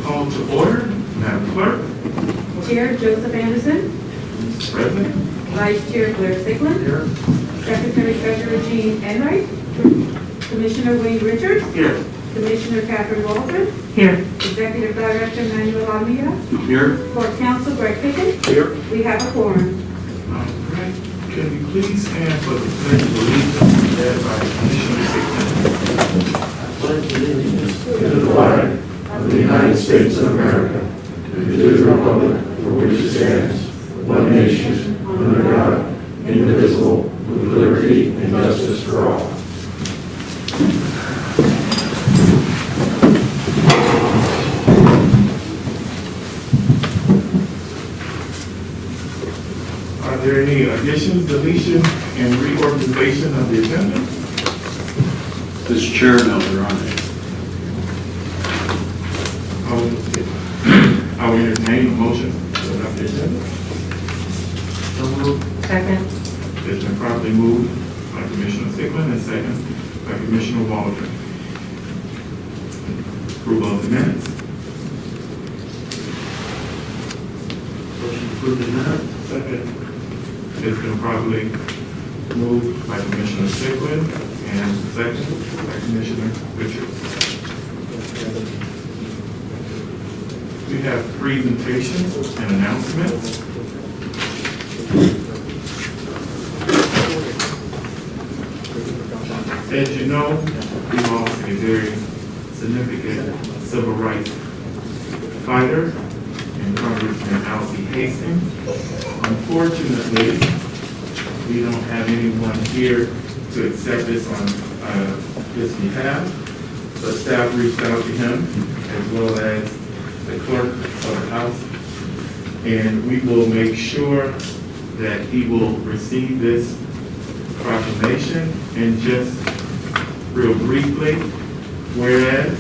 call to order. Madam Clerk. Chair Joseph Anderson. Present. Vice Chair Blair Sigland. Here. Secretary Treasurer Jean Enright. Commissioner Wayne Richards. Here. Commissioner Catherine Walton. Here. Executive Director Manuel Almeida. Here. Court Counsel Greg Pickett. Here. We have a quorum. All right. Can we please stand for the pledge of allegiance led by Commissioner Sigmund? Pledge allegiance to the flag of the United States of America and to the republic for which it stands, one nation, under God, indivisible, with liberty and justice for all. Are there any additions, deletion, and reorganization of the agenda? Mr. Chair, no, there aren't any. I will entertain a motion to adopt the agenda. So moved. Second. It's been properly moved by Commissioner Sigmund and second by Commissioner Walden. Approval of the minutes. Motion to approve the minutes. Second. It's been properly moved by Commissioner Sigmund and second by Commissioner Richards. We have presentations and announcements. As you know, we lost a very significant civil rights fighter in Congressman Alcee Hastings. Unfortunately, we don't have anyone here to accept this on his behalf, but staff reached out to him as well as the clerk of the House, and we will make sure that he will receive this proclamation. And just real briefly, whereas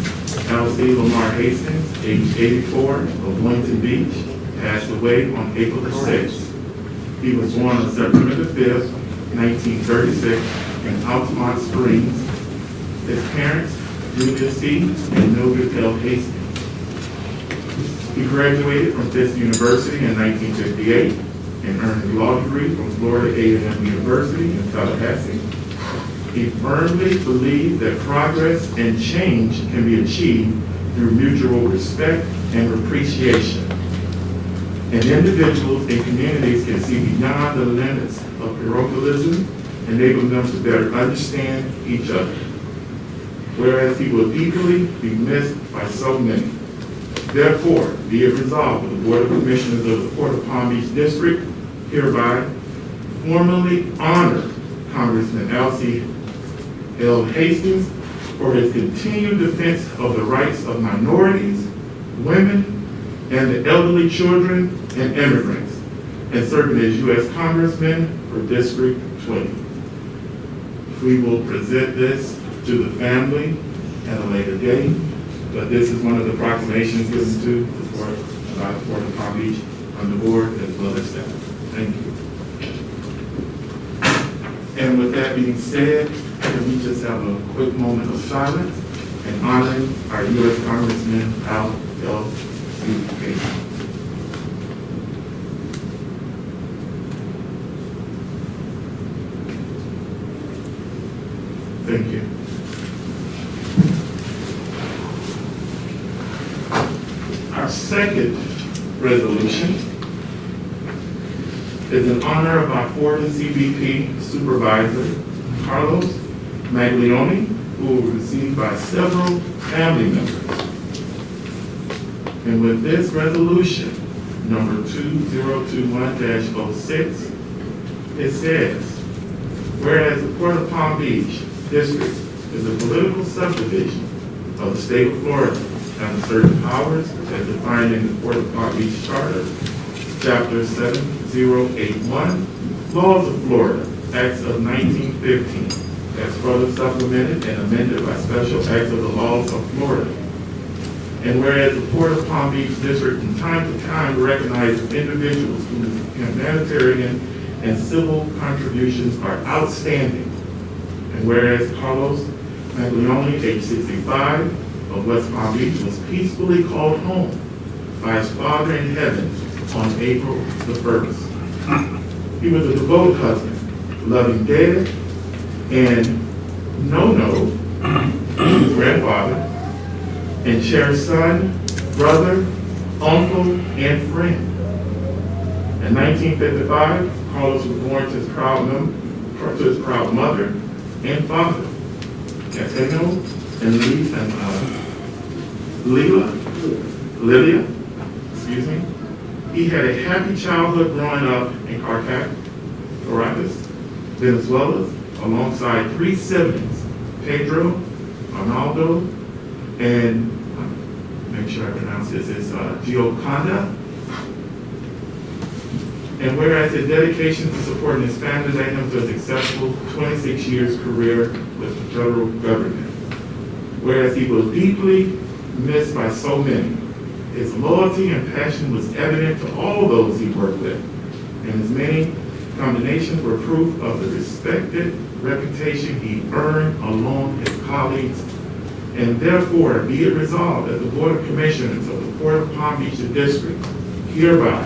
Alcee Lamar Hastings, age 84, of Boynton Beach, passed away on April the 6th. He was born on September the 5th, 1936, in Altamont Springs. His parents, Julia C. and Mildred L. Hastings. He graduated from Fisk University in 1958 and earned his law degree from Florida A&M University in Tallahassee. He firmly believed that progress and change can be achieved through mutual respect and appreciation. And individuals and communities can see beyond the limits of parochialism, enabling them to better understand each other. Whereas he will deeply be missed by so many. Therefore, be it resolved that the Board of Commissioners of the Port of Palm Beach District hereby formally honor Congressman Alcee L. Hastings for his continued defense of the rights of minorities, women, and the elderly, children, and immigrants, and serving as U.S. Congressman for District 20. We will present this to the family at a later date, but this is one of the proclamations given to the Port of Palm Beach on the board as well as staff. Thank you. And with that being said, can we just have a quick moment of silence and honoring our U.S. Congressman Alcee Hastings. Thank you. Our second resolution is in honor of our Florida CBP supervisor, Carlos Maglione, who was received by several family members. And with this resolution, number 2021-06, it says, whereas the Port of Palm Beach District is a political subdivision of the state of Florida, having certain powers as defined in the Port of Palm Beach Charter, Chapter 7081, Laws of Florida, Acts of 1915, as further supplemented and amended by special acts of the laws of Florida. And whereas the Port of Palm Beach District from time to time recognizes individuals whose humanitarian and civil contributions are outstanding. And whereas Carlos Maglione, age 65, of West Palm Beach was peacefully called home by his Father in heaven on April the 1st. He was a devoted husband, loving Dad and No-No, his grandfather, and cherished son, brother, uncle, and friend. In 1955, Carlos was born to his proud mother and father, Cateno and Lilia, excuse me. He had a happy childhood growing up in Caracas, Venezuela, alongside three siblings, Pedro, Arnaldo, and make sure I pronounce this, is Gioconda. And whereas his dedication to supporting his family led him to a successful 26 years career with the federal government. Whereas he was deeply missed by so many, his loyalty and passion was evident to all those he worked with, and his many combinations were proof of the respected reputation he earned among his colleagues. And therefore, be it resolved that the Board of Commissioners of the Port of Palm Beach District hereby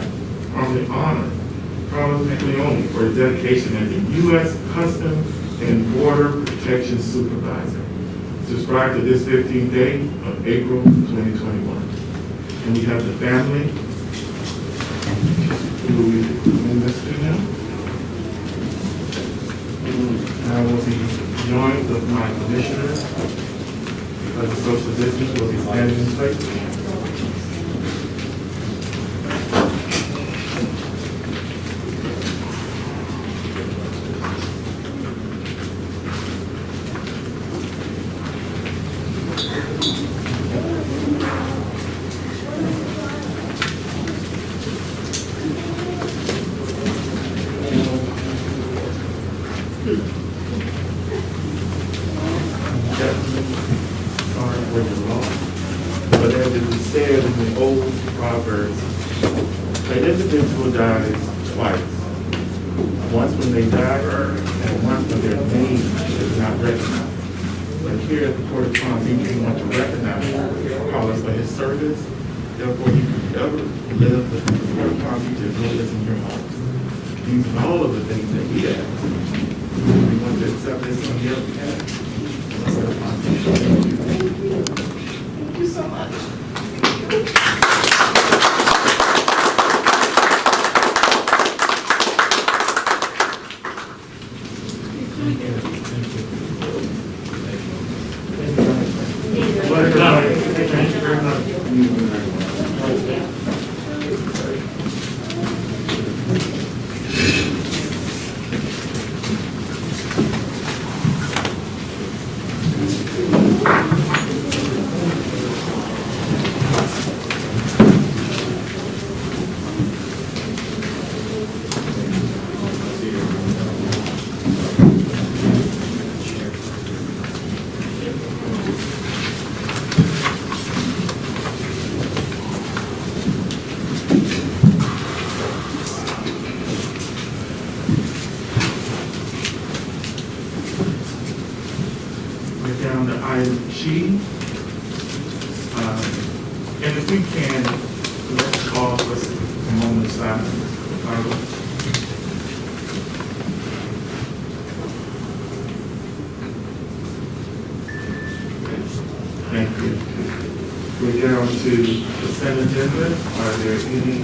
formally honor Carlos McLeone for his dedication as a U.S. Customs and Border Protection Supervisor, subscribed to this 15th day of April 2021. And we have the family who we in this to now. And I will be joined with my commissioners because the social distance will be standing in place. But as it is said in the old Proverbs, an individual dies twice. Once when they die, and once when their name is not recognized. But here at the Port of Palm Beach, we want to recognize Carlos for his service. Therefore, you can ever live with the Port of Palm Beach as well as in your home. These are all of the things that we ask. We want to accept this on your behalf. Thank you so much. Thank you very much. Down to item G. And if we can, let's call for a moment of silence. Thank you. We're down to the consent agenda. Are there any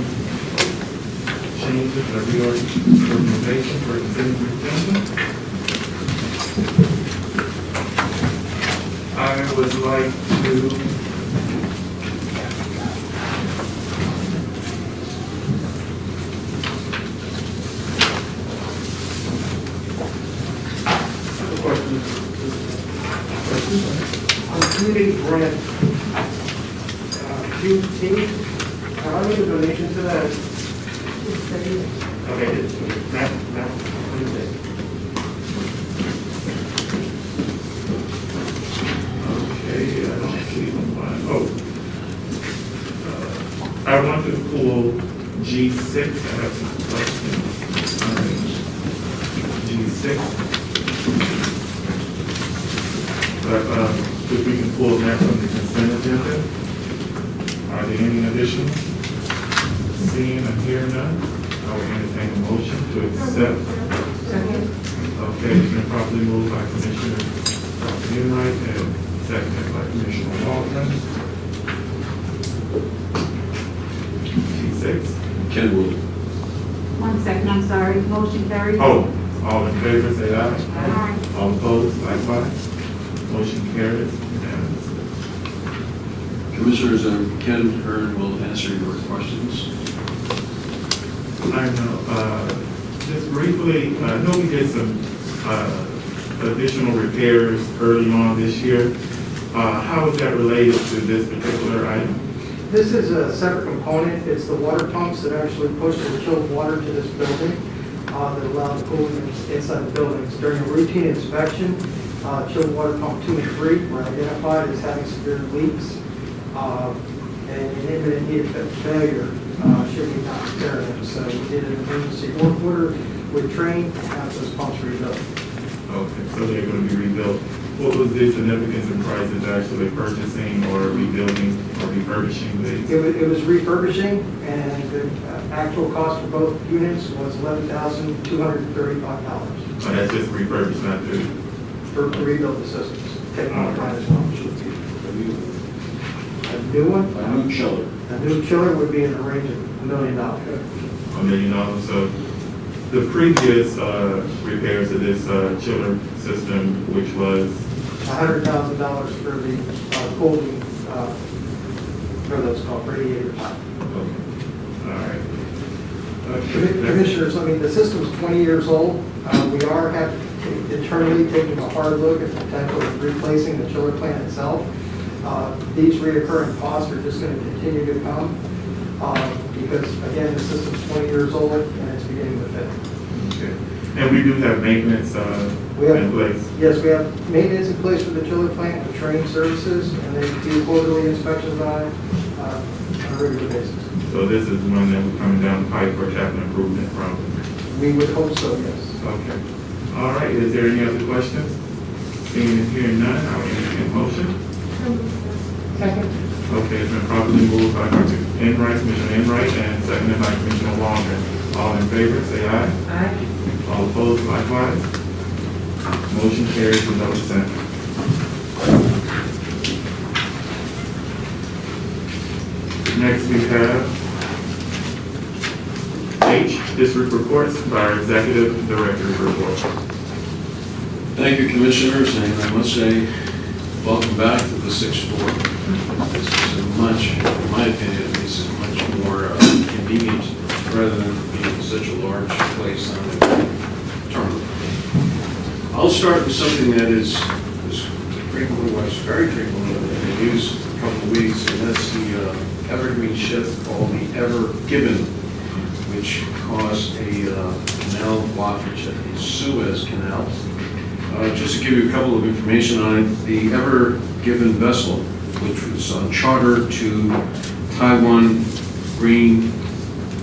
changes or reorganization for consent agenda? I would like to community grant, QT, how many donations to that? okay, that, okay, I don't see them. I want to pull G6. I have some questions. G6. But if we can pull that from the consent agenda. Are there any additional? Seeing and hearing none, I will entertain a motion to accept. Second. Okay, it's been properly moved by Commissioner Enright and seconded by Commissioner Waldron. G6. Ken will. 1 second, I'm sorry. Motion carries. Oh, all in favor, say aye. Aye. All opposed, likewise. Motion carries unanimously. Commissioners, Ken Hearn will answer your questions. I know, just briefly, I know we did some additional repairs early on this year. How is that related to this particular item? This is a separate component. It's the water pumps that actually push the chilled water to this building that allow the cooling inside the buildings. During a routine inspection, chilled water pump 2 and 3 were identified as having severe leaks. And an imminent need of failure should we not repair them. So we did an emergency work order with Train to have those pumps rebuilt. Okay, so they're going to be rebuilt. What was the significance in price of actually purchasing or rebuilding or refurbishing these? It was refurbishing, and the actual cost for both units was $11,235 Oh, that's just refurbished, not to. for to rebuild the systems. Take more time as well. A new one? A new chiller. A new chiller would be in the range of $1 million. $1 million. So the previous repairs of this chiller system, which was $100,000 for the cooling, for those called radiator pipe. okay. All right. Okay. Commissioners, I mean, the system's 20 years old. We are internally taking a hard look at the potential of replacing the chiller plant itself. These reoccurring costs are just going to continue to come because, again, the system's 20 years old and it's beginning to fail. Okay. And we do have maintenance in place. Yes, we have maintenance in place for the chiller plant, the training services, and they do quarterly inspections on it on a regular basis. So this is one that we're coming down the pipe for capital improvement from. We would hope so, yes. Okay. All right, is there any other questions? Seeing and hearing none, I'll entertain a motion. Second. Okay, it's been properly moved by Dr. Enright, Commissioner Enright, and seconded by Commissioner Waldron. All in favor, say aye. Aye. All opposed, likewise. Motion carries with no dissent. Next, we have H, District Reports by our Executive Director's Report. Thank you, Commissioners, and I must say, welcome back to the sixth floor. This is a much, in my opinion, this is much more convenient rather than being such a large place on the terminal. I'll start with something that is very frequently used a couple of weeks, and that's the Evergreen Ship called the Ever Given, which caused a canal blockage at the Suez Canal. Just to give you a couple of information on it, the Ever Given vessel, which was on charter to Taiwan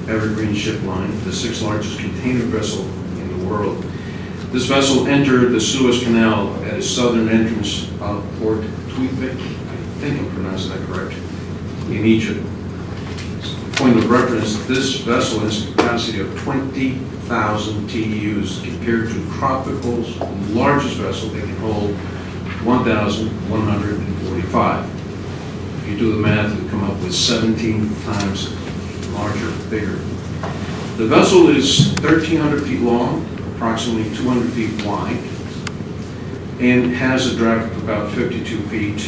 Evergreen Ship Line, the 6th largest container vessel in the world. This vessel entered the Suez Canal at its southern entrance of Port Tweedvik, I think I'm pronouncing that correct, in Egypt. Point of reference, this vessel has a capacity of 20,000 TEUs compared to Tropical's largest vessel that can hold 1,145. If you do the math, you come up with 17 times larger, bigger. The vessel is 1,300 feet long, approximately 200 feet wide, and has a draft of about 52 feet.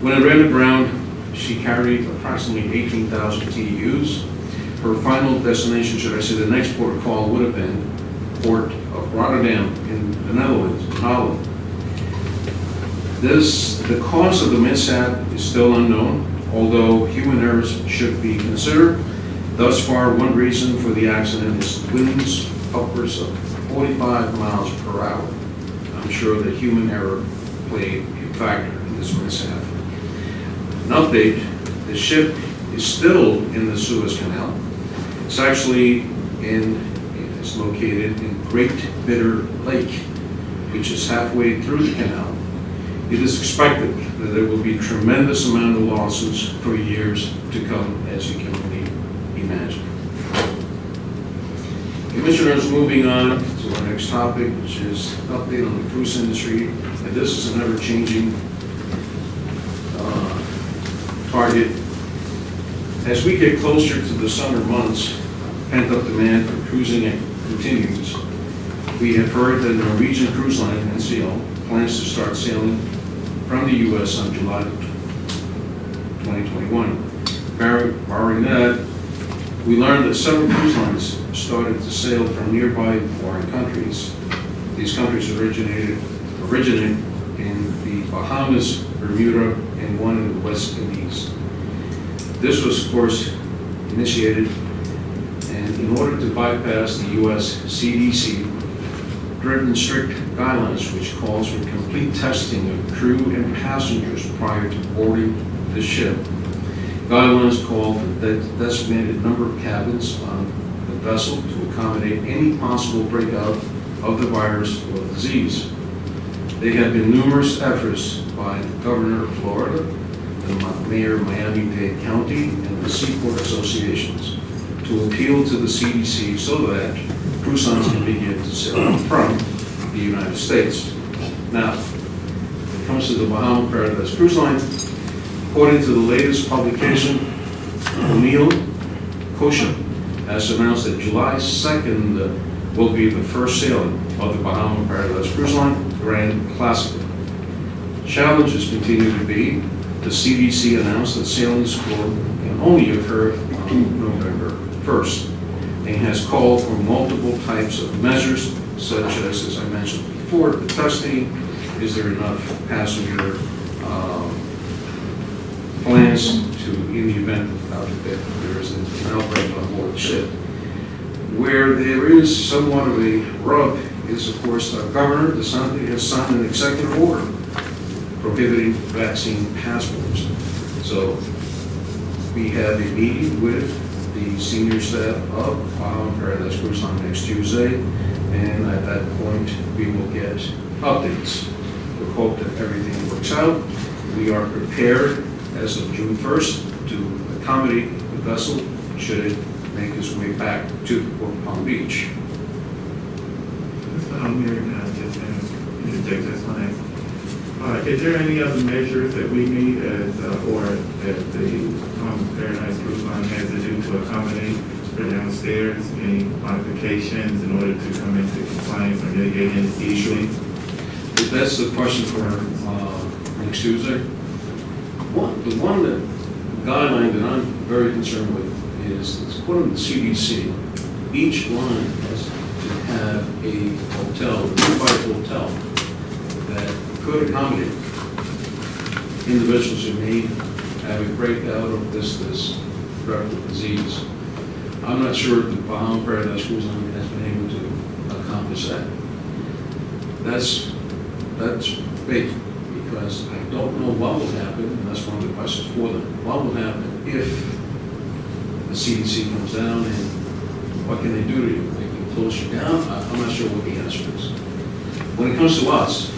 When it ran aground, she carried approximately 18,000 TEUs. Her final destination, should I say, the next port of call would have been Port of Rotterdam in the Netherlands, Holland. The cause of the mishap is still unknown, although human errors should be considered. Thus far, one reason for the accident is winds upwards of 45 miles per hour. I'm sure that human error played a factor in this mishap. An update, the ship is still in the Suez Canal. It's actually it's located in Great Bitter Lake, which is halfway through the canal. It is expected that there will be tremendous amount of lawsuits for years to come, as you can only imagine. Commissioners, moving on to our next topic, which is update on the cruise industry. And this is an ever-changing target. As we get closer to the summer months, pent-up demand for cruising continues. We have heard that the Norwegian Cruise Line, NCL, plans to start sailing from the U.S. on July 2021. Barring that, we learned that several cruise lines started to sail from nearby foreign countries. These countries originate in the Bahamas, Bermuda, and one in the West Indies. This was, of course, initiated, and in order to bypass the U.S. CDC, driven strict guidelines which calls for complete testing of crew and passengers prior to boarding the ship. Guidelines call for the designated number of cabins on the vessel to accommodate any possible breakout of the virus or disease. There have been numerous efforts by the governor of Florida, the mayor of Miami-Dade County, and the Seaport Associations to appeal to the CDC so that cruise lines can begin to sail from the United States. Now, when it comes to the Bahama Paradise Cruise Line, according to the latest publication, O'Neill Kosher has announced that July 2nd will be the first sailing of the Bahama Paradise Cruise Line Grand Classic. Challenges continue to be, the CDC announced that sailings can only occur on November 1st and has called for multiple types of measures, such as I mentioned before, the testing, is there enough passenger plans to, in the event that there is an outbreak on board the ship. Where there is somewhat of a rub is, of course, our governor, DeSantis, has signed an executive order prohibiting vaccine passports. So we have a meeting with the senior staff of Bahama Paradise Cruise Line next Tuesday, and at that point, we will get updates. We hope that everything works out. We are prepared as of June 1st to accommodate the vessel should it make its way back to Port Palm Beach. I'm here now, just interject this one. Is there any other measures that we need as, or that the Paradise Cruise Line has to do to accommodate for downstairs? Any modifications in order to come into compliance or mitigate any easily? That's the question for next Tuesday. The one guideline that I'm very concerned with is, according to the CDC, each line has to have a hotel, a nearby hotel, that could accommodate individuals who may have a breakout of this dreadful disease. I'm not sure if the Bahama Paradise Cruise Line has been able to accomplish that. That's big, because I don't know what will happen, and that's one of the questions for them. What will happen if the CDC comes down, and what can they do to you? They can close you down? I'm not sure what the answer is. When it comes to us,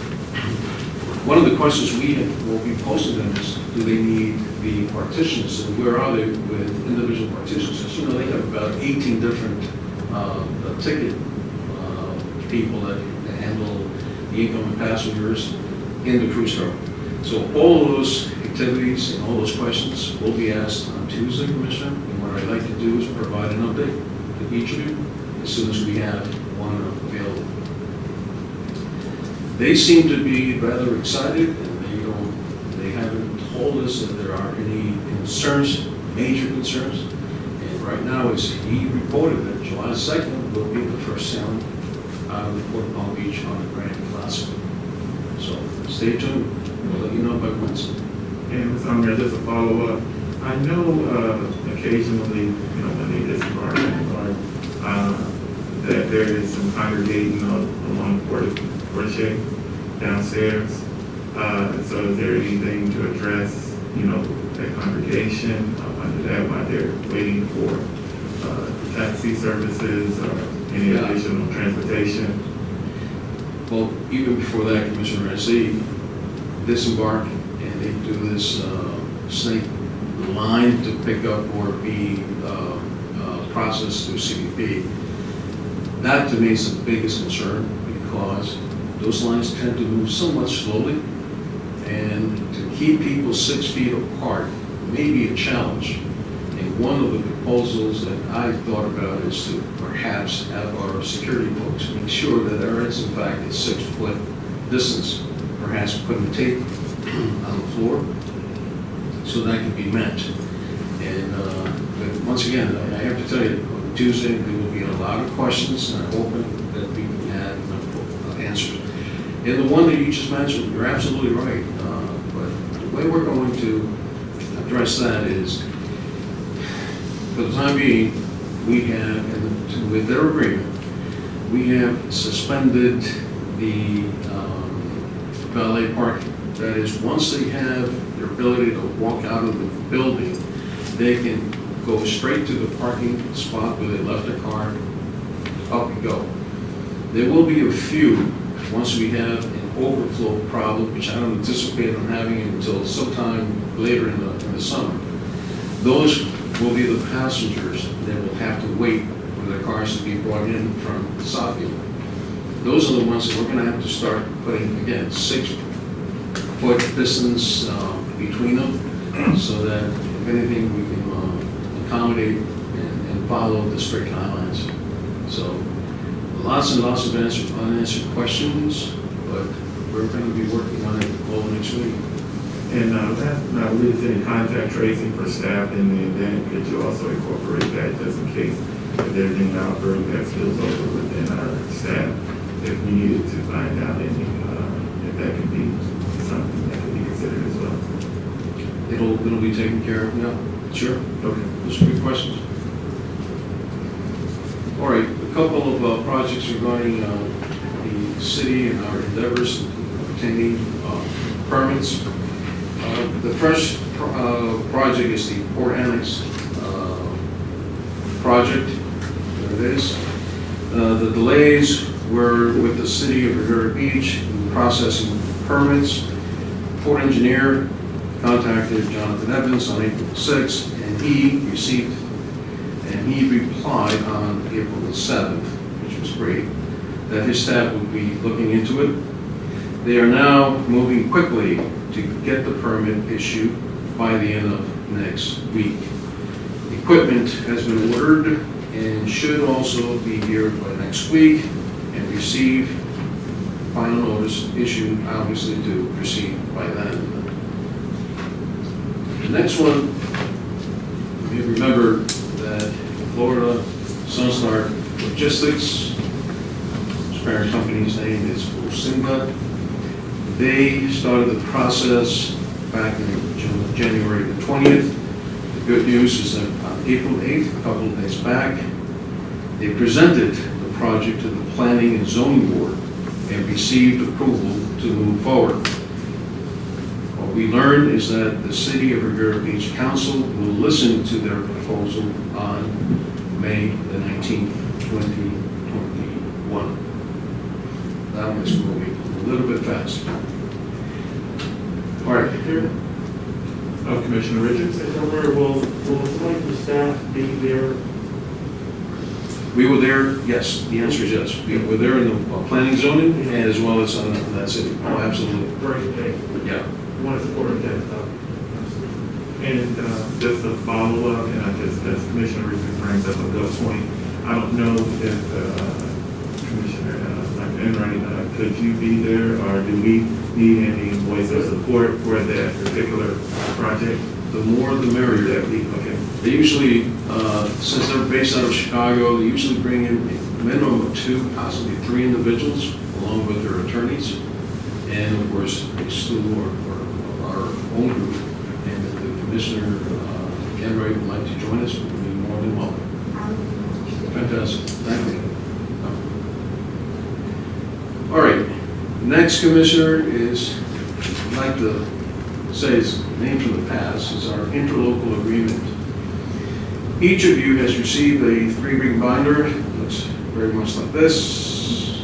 one of the questions we will be posing them is, do they need the partitions, and where are they with individual partitions? As you know, they have about 18 different ticket people that handle the incoming passengers in the cruise terminal. So all of those activities and all those questions will be asked on Tuesday, Commissioner, and what I'd like to do is provide an update to each of you as soon as we have one available. They seem to be rather excited, and they haven't told us that there are any concerns, major concerns. And right now, as he reported, that July 2nd will be the first sailing out of the Port Palm Beach on the Grand Classic. So stay tuned. We'll let you know by Wednesday. And Ms. Unger, just a follow-up. I know occasionally, when they disembark that there is some congregating along Portier downstairs. So is there anything to address, that congregation under that while they're waiting for taxi services or any additional transportation? Well, even before that, Commissioner, I see disembark and they do this snake line to pick up or be processed through CBP. That to me is the biggest concern because those lines tend to move somewhat slowly, and to keep people 6 feet apart may be a challenge. And one of the proposals that I thought about is to perhaps have our security folks make sure that there is in fact a 6 foot distance, perhaps putting tape on the floor so that can be met. And but once again, I have to tell you, on Tuesday there will be a lot of questions, and I'm hoping that we can have enough answers. And the one that you just mentioned, you're absolutely right. But the way we're going to address that is, for the time being, we have, and with their agreement, we have suspended the valet parking. That is, once they have their ability to walk out of the building, they can go straight to the parking spot where they left their car, up and go. There will be a few, once we have an overflow problem, which I don't anticipate on having until sometime later in the summer. Those will be the passengers that will have to wait for their cars to be brought in from Southfield. Those are the ones that we're going to have to start putting, again, 6 foot distance between them, so that if anything we can accommodate and follow the straight lines. So lots and lots of unanswered questions, but we're going to be working on it all next week. And now leads any contact tracing for staff in the event, could you also incorporate that just in case if there's any outbreak that spills over within our staff, if we needed to find out any, if that could be something that could be considered as well? It'll be taken care of, yeah, sure. Okay. Those are good questions. All right, a couple of projects regarding the city and our endeavors obtaining permits. The first project is the Port Annex project. There it is. The delays were with the city of Riviera Beach in processing permits. Port engineer contacted Jonathan Evans on April 6th, and he replied on April the 7th, which was great, that his staff would be looking into it. They are now moving quickly to get the permit issued by the end of next week. Equipment has been ordered and should also be here by next week and receive final notice issued, obviously, to proceed by then. The next one, you remember that Florida Sunstar Logistics, whose parent company's name is Osinga, they started the process back in January the 20th. The good news is that on April 8th, a couple of days back, they presented the project to the Planning and Zoning Board and received approval to move forward. What we learned is that the City of Riviera Beach Council will listen to their proposal on May the 19th, 2021. That one is moving a little bit fast. All right. Commissioner Richards? Will the staff be there? We were there, yes, the answer is yes. We were there in the planning zoning as well as on that city. Oh, absolutely. Great, thank you. Yeah. I want to support that stuff. And just a follow-up, and I just, as Commissioner Richards brings up a good point, I don't know if Commissioner Enright, could you be there, or do we need any voice of support for that particular project? The more the merrier. Okay. They usually, since they're based out of Chicago, they usually bring in a minimum of 2, possibly 3 individuals, along with their attorneys, and of course, Stu or our own group. And if the Commissioner Enright would like to join us, we'd be more than welcome. Fantastic. Thank you. All right. Next, Commissioner, is, I'd like to say his name from the past, is our interlocal agreement. Each of you has received a 3-ring binder. It looks very much like this.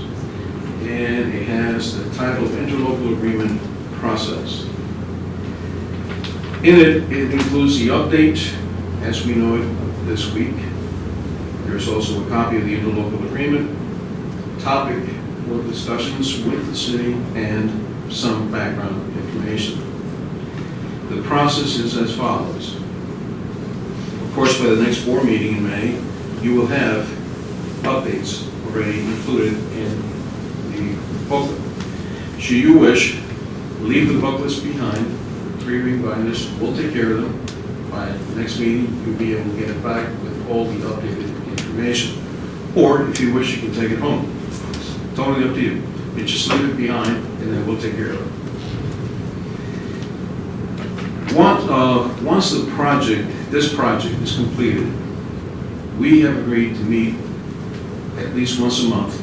And it has the title of Interlocal Agreement process. In it, it includes the update as we know it this week. There's also a copy of the interlocal agreement, topic for discussions with the city, and some background information. The process is as follows. Of course, by the next board meeting in May, you will have updates already included in the booklet. Should you wish, leave the booklets behind. 3 ring binders, we'll take care of them. By the next meeting, you'll be able to get it back with all the updated information. Or, if you wish, you can take it home. It's totally up to you. You just leave it behind, and then we'll take care of it. Once this project is completed, we have agreed to meet at least once a month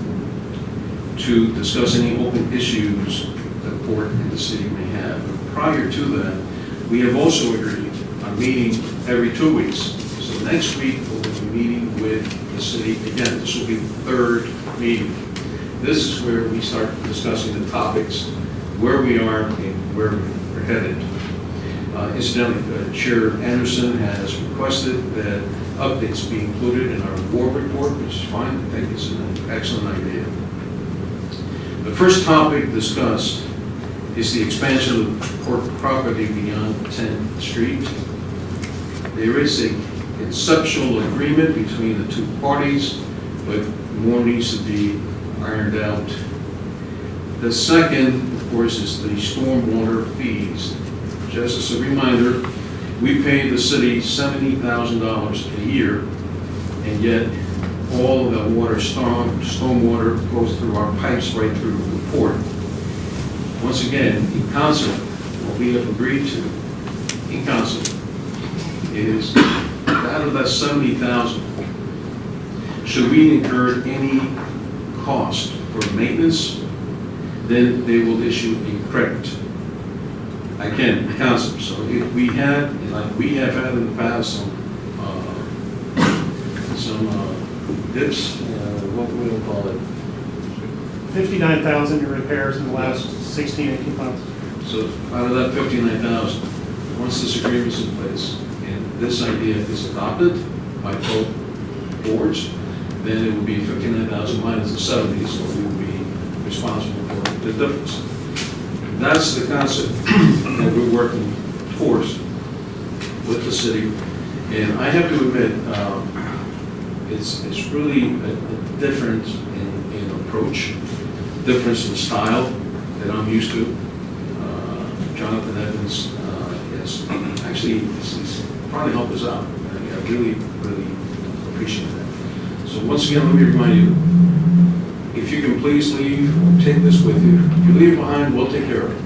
to discuss any open issues the port and the city may have. But prior to that, we have also agreed on meeting every 2 weeks. So next week, we'll be meeting with the city again. This will be the 3rd meeting. This is where we start discussing the topics, where we are and where we're headed. Incidentally, Chair Anderson has requested that updates be included in our board report, which is fine. I think it's an excellent idea. The first topic discussed is the expansion of the port property beyond 10th Street. There is a conceptual agreement between the two parties, but more needs to be ironed out. The second, of course, is the stormwater fees. Just as a reminder, we pay the city $70,000 a year, and yet all of that water, stormwater, goes through our pipes right through the port. Once again, in concert, what we have agreed to, in concert, is out of that $70,000, should we incur any cost for maintenance, then they will issue a credit. Again, the concept. So if we had, like we have had in the past, some dips, what we'll call it. 59,000 in repairs in the last 16, 18 months. So out of that 59,000, once this agreement is in place and this idea is adopted by both boards, then it will be 59,000 minus the 70, so we will be responsible for the difference. That's the concept that we're working towards with the city. And I have to admit, it's really a difference in approach, difference in style that I'm used to. Jonathan Evans has actually he's probably helped us out. I really appreciate that. So once again, let me remind you, if you can please leave or take this with you. If you leave it behind, we'll take care of it.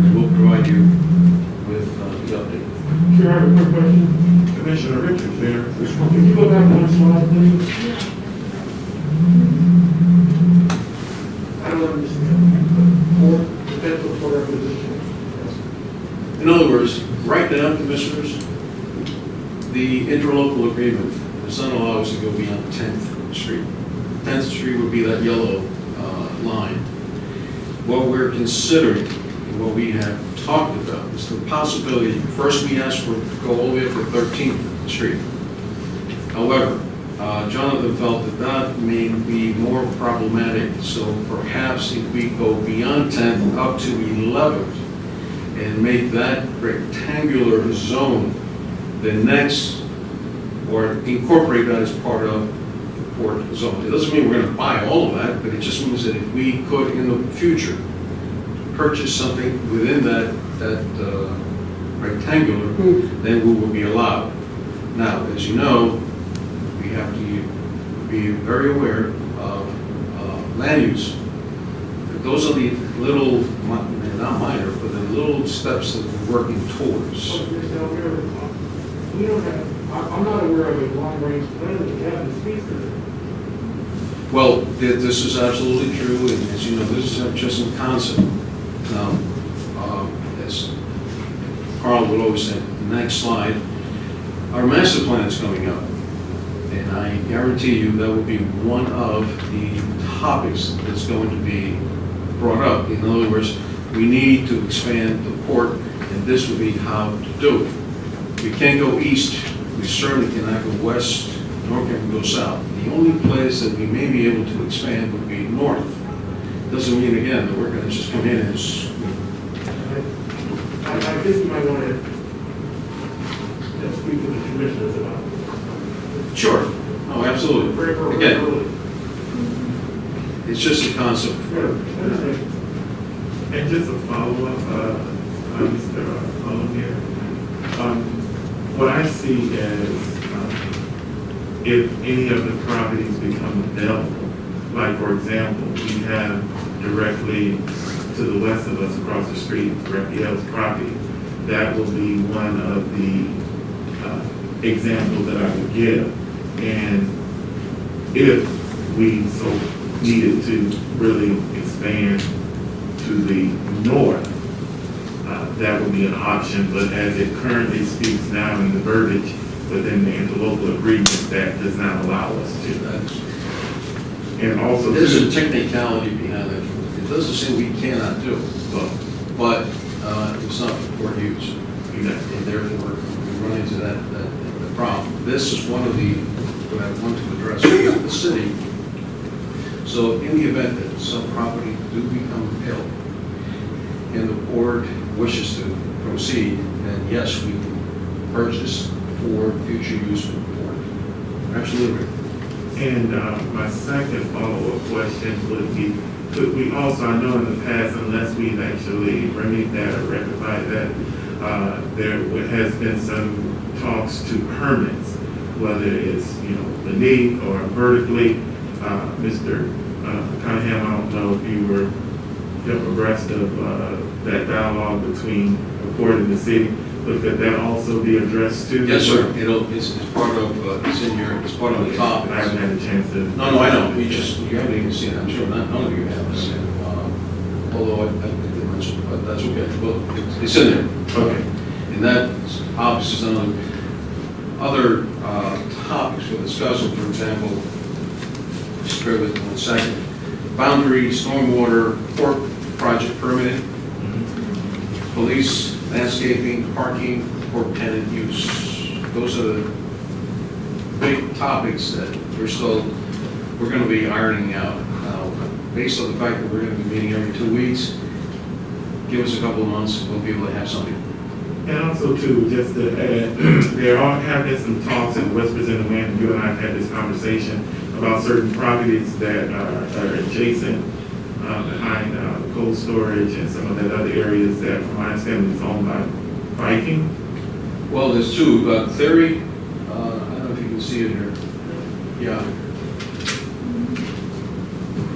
And we'll provide you with the update. Chair, I have a quick question. Commissioner Richards there. Can you go back one slide, please? I don't understand. Port, potential for acquisition. In other words, right now, commissioners, the interlocal agreement does not allow us to go beyond 10th Street. 10th Street would be that yellow line. What we're considering, and what we have talked about, is the possibility, first we asked for to go all the way up to 13th Street. However, Jonathan felt that that may be more problematic, so perhaps if we go beyond 10th up to 11th and make that rectangular zone the next, or incorporate that as part of the port zone. It doesn't mean we're going to buy all of that, but it just means that if we could in the future purchase something within that rectangular, then we will be allowed. Now, as you know, we have to be very aware of land use. Those are the little, not minor, but the little steps that we're working towards. We don't have, I'm not aware of a long-range plan that we have in speaker. Well, this is absolutely true, and as you know, this is just in concept. Now, as Carl would always say, next slide, our master plan is coming up, and I guarantee you that will be one of the topics that's going to be brought up. In other words, we need to expand the port, and this would be how to do it. We can't go east, we certainly cannot go west, nor can we go south. The only place that we may be able to expand would be north. Doesn't mean, again, that we're gonna just come in and just, I think you might want to speak to the commissioners about it. sure, oh, absolutely. Again, it's just a concept. And just a follow-up, Mr. Owen here. What I see is, if any of the properties become available, like for example, we have directly to the west of us across the street, Raphael's property, that will be one of the examples that I would give. And if we so needed to really expand to the north, that would be an option, but as it currently speaks now in the verbiage within the interlocal agreement, that does not allow us to. And also, There's a technicality behind it. It doesn't say we cannot do, but it's not for court use. And therefore, we run into that the problem. This is one of the, what I want to address with the city. So in the event that some property do become available, and the board wishes to proceed, then yes, we can purchase for future use for the board. Absolutely. and my second follow-up question would be, could we also, I know in the past, unless we've actually remedied that or rectified that, there has been some talks to permits, whether it's, beneath or vertically. Mr. Cunningham, I don't know if you were abreast of that dialogue between the port and the city, but could that also be addressed too? Yes, sir. It's part of, it's in your, it's part of the topic. I haven't had a chance to. No, I know. You haven't even seen it. I'm sure none of you have seen it. Although I did mention it, but that's okay. Well, it's in there. Okay. And that obviously is on other topics for discussion. For example, just bear with me 1 second. Boundary, stormwater, port project permitting, police, landscaping, parking, port tenant use. Those are the big topics that we're going to be ironing out. Now, based on the fact that we're going to be meeting every 2 weeks, give us a couple of months, we'll be able to have something. And also too, just to add, there have been some talks in West Virginia, when you and I have had this conversation about certain properties that are adjacent behind cold storage and some of that other areas that, from my understanding, is owned by Viking. Well, there's two. Theory, I don't know if you can see it here. Yeah.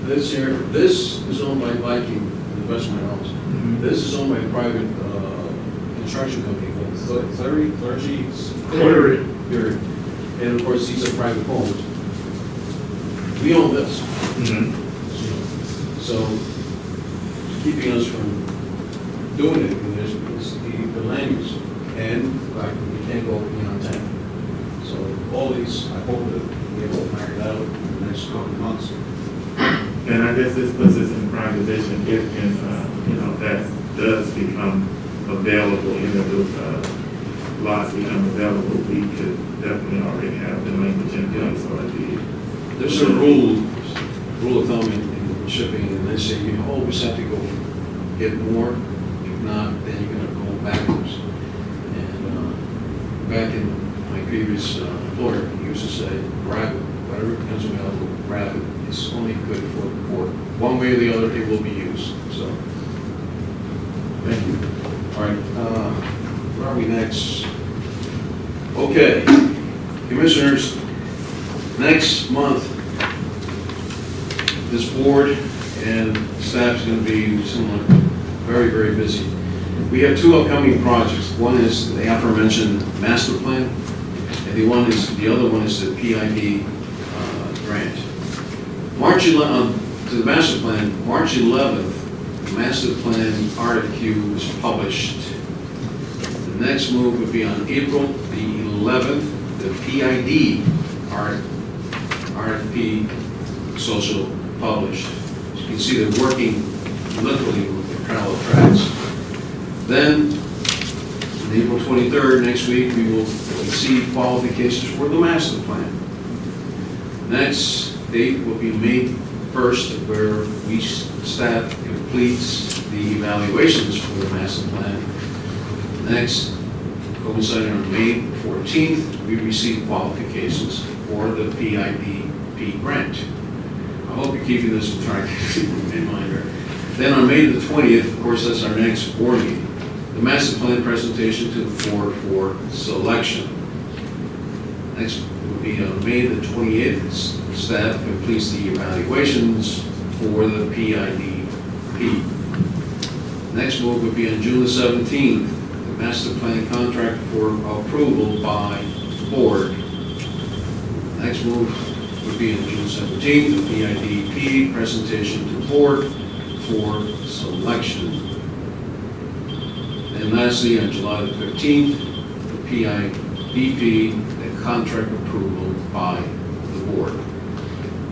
This here, this is owned by Viking, investment house. Mm-hmm. This is owned by a private construction company called Cleary. And of course, these are private homes. We own this. Mm-hmm. So, keeping us from doing it, is the land use. And like, we can't go beyond 10. So all these, I hope that we will figure it out in the next couple of months. And I guess this puts us in prime position if, that does become available, those lots become available, we could definitely already have the language in place or the. There's a rule of thumb in shipping, and they say you always have to go get more. If not, then you're going to go backwards. And back in my previous employer, he used to say, grab it. Whatever becomes available, grab it. It's only good for the port. One way or the other, it will be used. So, Thank you. all right. Where are we next? Okay, commissioners. Next month, this board and staff is going to be somewhat very, very busy. We have two upcoming projects. One is the aforementioned master plan, and the other one is the PID grant. March 11th, to the master plan, March 11th, the master plan RFQ was published. The next move would be on April the 11th, the PID RFP is also published. As you can see, they're working literally with the parallel tracks. Then, on April 23rd, next week, we will receive qualifications for the master plan. Next date will be May 1st, where staff completes the evaluations for the master plan. Next, coinciding on May 14th, we receive qualifications for the PIDP grant. I hope you're keeping this in mind. Then on May the 20th, of course, that's our next board meeting. The master plan presentation to the board for selection. Next will be on May the 28th, staff completes the evaluations for the PIDP. Next move would be on June the 17th, the master plan contract for approval by the board. Next move would be on June 17th, the PIDP presentation to the board for selection. And lastly, on July the 15th, the PIDP, the contract approval by the board.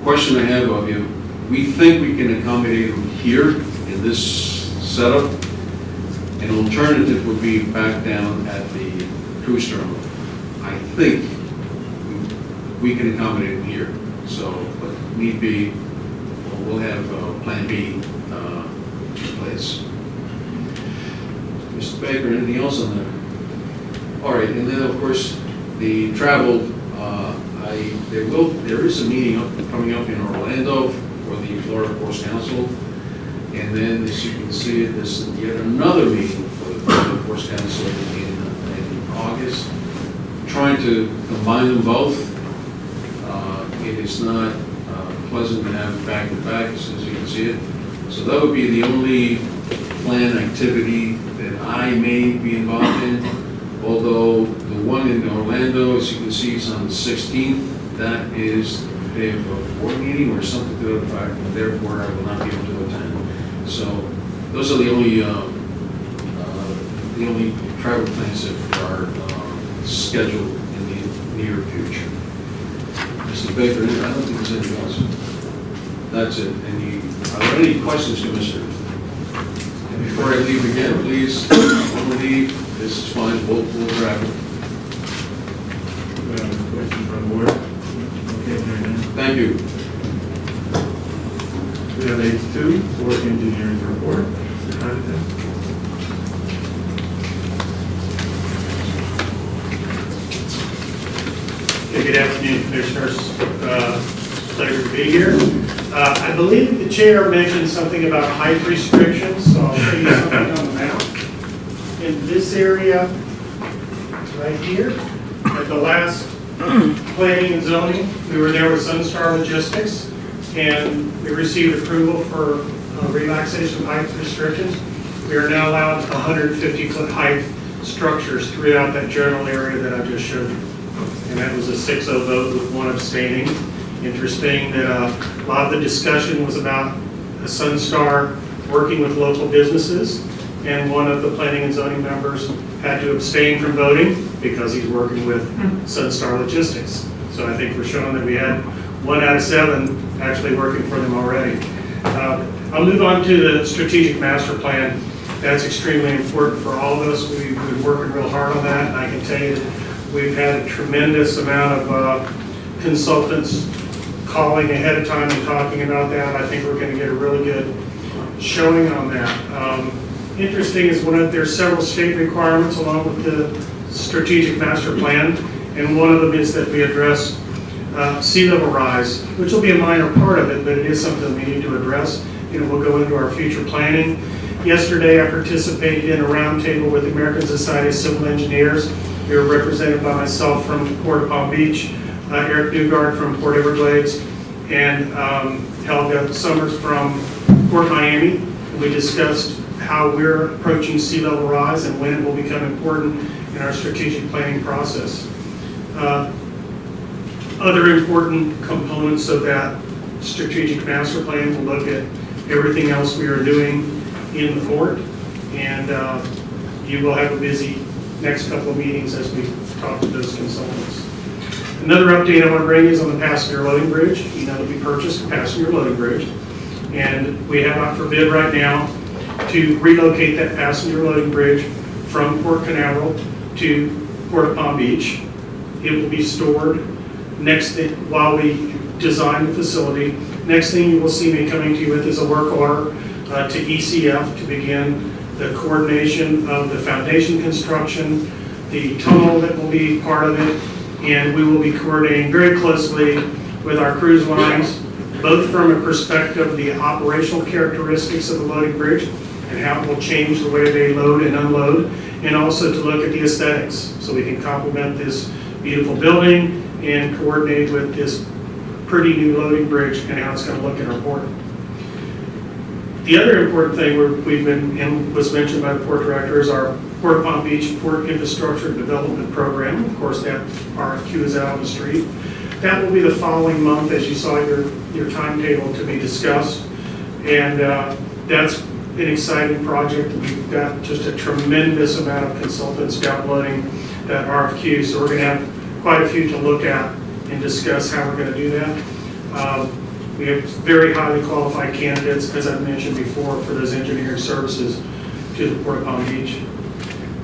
Question I have of you, we think we can accommodate them here in this setup. An alternative would be back down at the cruise terminal. I think we can accommodate them here. So, but need be, we'll have Plan B in place. Mr. Baker, anything else on that? All right, and then of course the travel. There is a meeting coming up in Orlando for the Florida Course Council, and then as you can see, there's yet another meeting for the Florida Course Council in August. Trying to combine them both. It is not pleasant to have back to back, as you can see it. So that would be the only planned activity that I may be involved in. Although the one in Orlando, as you can see, is on the 16th. That is the day of a board meeting or something to that effect, and therefore I will not be able to attend. So those are the only travel plans that are scheduled in the near future. Mr. Baker, I don't think there's anything else. That's it. Are there any questions, Commissioner? And before I leave again, please, don't leave. This is fine. We'll grab it. Question from the board? Okay, hearing none. Thank you. We have H2 for engineering report. Mr. Huntington. Okay, good afternoon, Commissioners. Pleasure to be here. I believe the chair mentioned something about height restrictions, so I'll show you something on the map. In this area, right here, at the last planning and zoning, we were there with Sunstar Logistics, and we received approval for relaxation of height restrictions. We are now allowed 150-foot height structures throughout that general area that I just showed you. And that was a 6-0 vote with one abstaining. Interesting that a lot of the discussion was about Sunstar working with local businesses, and one of the planning and zoning members had to abstain from voting because he's working with Sunstar Logistics. So I think we're showing that we had 1 out of 7 actually working for them already. I'll move on to the strategic master plan. That's extremely important for all of us. We've been working real hard on that, and I can tell you that we've had a tremendous amount of consultants calling ahead of time and talking about that. I think we're going to get a really good showing on that. Interesting is there's several state requirements along with the strategic master plan, and one of them is that we address sea level rise, which will be a minor part of it, but it is something we need to address. We'll go into our future planning. Yesterday, I participated in a roundtable with the American Society of Civil Engineers. We were represented by myself from Port of Palm Beach, Eric Dugard from Port Everglades, and Helga Summers from Port Miami. We discussed how we're approaching sea level rise and when it will become important in our strategic planning process. Other important components of that strategic master plan will look at everything else we are doing in the port, and you will have a busy next couple of meetings as we talk to those consultants. Another update I want to bring is on the passenger loading bridge. That we purchased a passenger loading bridge, and we have out for bid right now. to relocate that passenger loading bridge from Port Canaveral to Port of Palm Beach. It will be stored while we design the facility. Next thing you will see me coming to you with is a work order to ECF to begin the coordination of the foundation construction, the tunnel that will be part of it, and we will be coordinating very closely with our cruise lines, both from a perspective of the operational characteristics of the loading bridge and how it will change the way they load and unload, and also to look at the aesthetics so we can complement this beautiful building and coordinate with this pretty new loading bridge and how it's going to look in our port. The other important thing we've been, and was mentioned by the port director, is our Port of Palm Beach Port Infrastructure Development Program. Of course, that RFQ is out on the street. That will be the following month, as you saw your timetable to be discussed. And that's an exciting project. We've got just a tremendous amount of consultants downloading that RFQ. So we're going to have quite a few to look at and discuss how we're going to do that. We have very highly qualified candidates, as I mentioned before, for those engineering services to the Port of Palm Beach.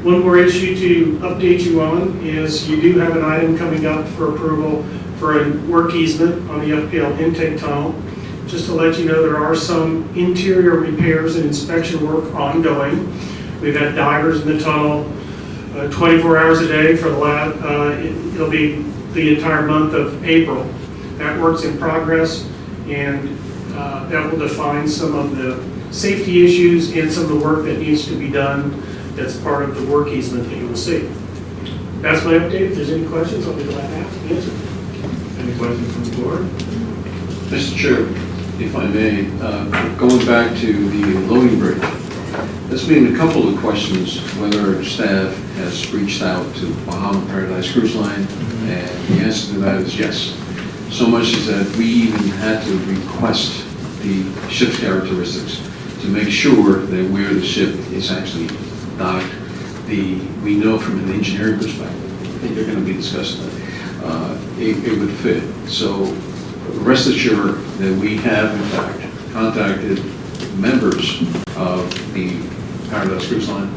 One more issue to update you on is you do have an item coming up for approval for a work easement on the FPL intake tunnel. Just to let you know, there are some interior repairs and inspection work ongoing. We've had divers in the tunnel 24 hours a day for the last, it'll be the entire month of April. That work's in progress, and that will define some of the safety issues and some of the work that needs to be done that's part of the work easement that you will see. That's my update. If there's any questions, I'll be glad to answer. Any questions from the board? Mr. Chair, if I may, going back to the loading bridge, there's been a couple of questions whether staff has reached out to Bahama Paradise Cruise Line, and the answer to that is yes. So much is that we even had to request the ship's characteristics to make sure that where the ship is actually docked, we know from an engineering perspective, I think they're going to be discussing that, it would fit. So rest assured that we have in fact contacted members of the Paradise Cruise Line,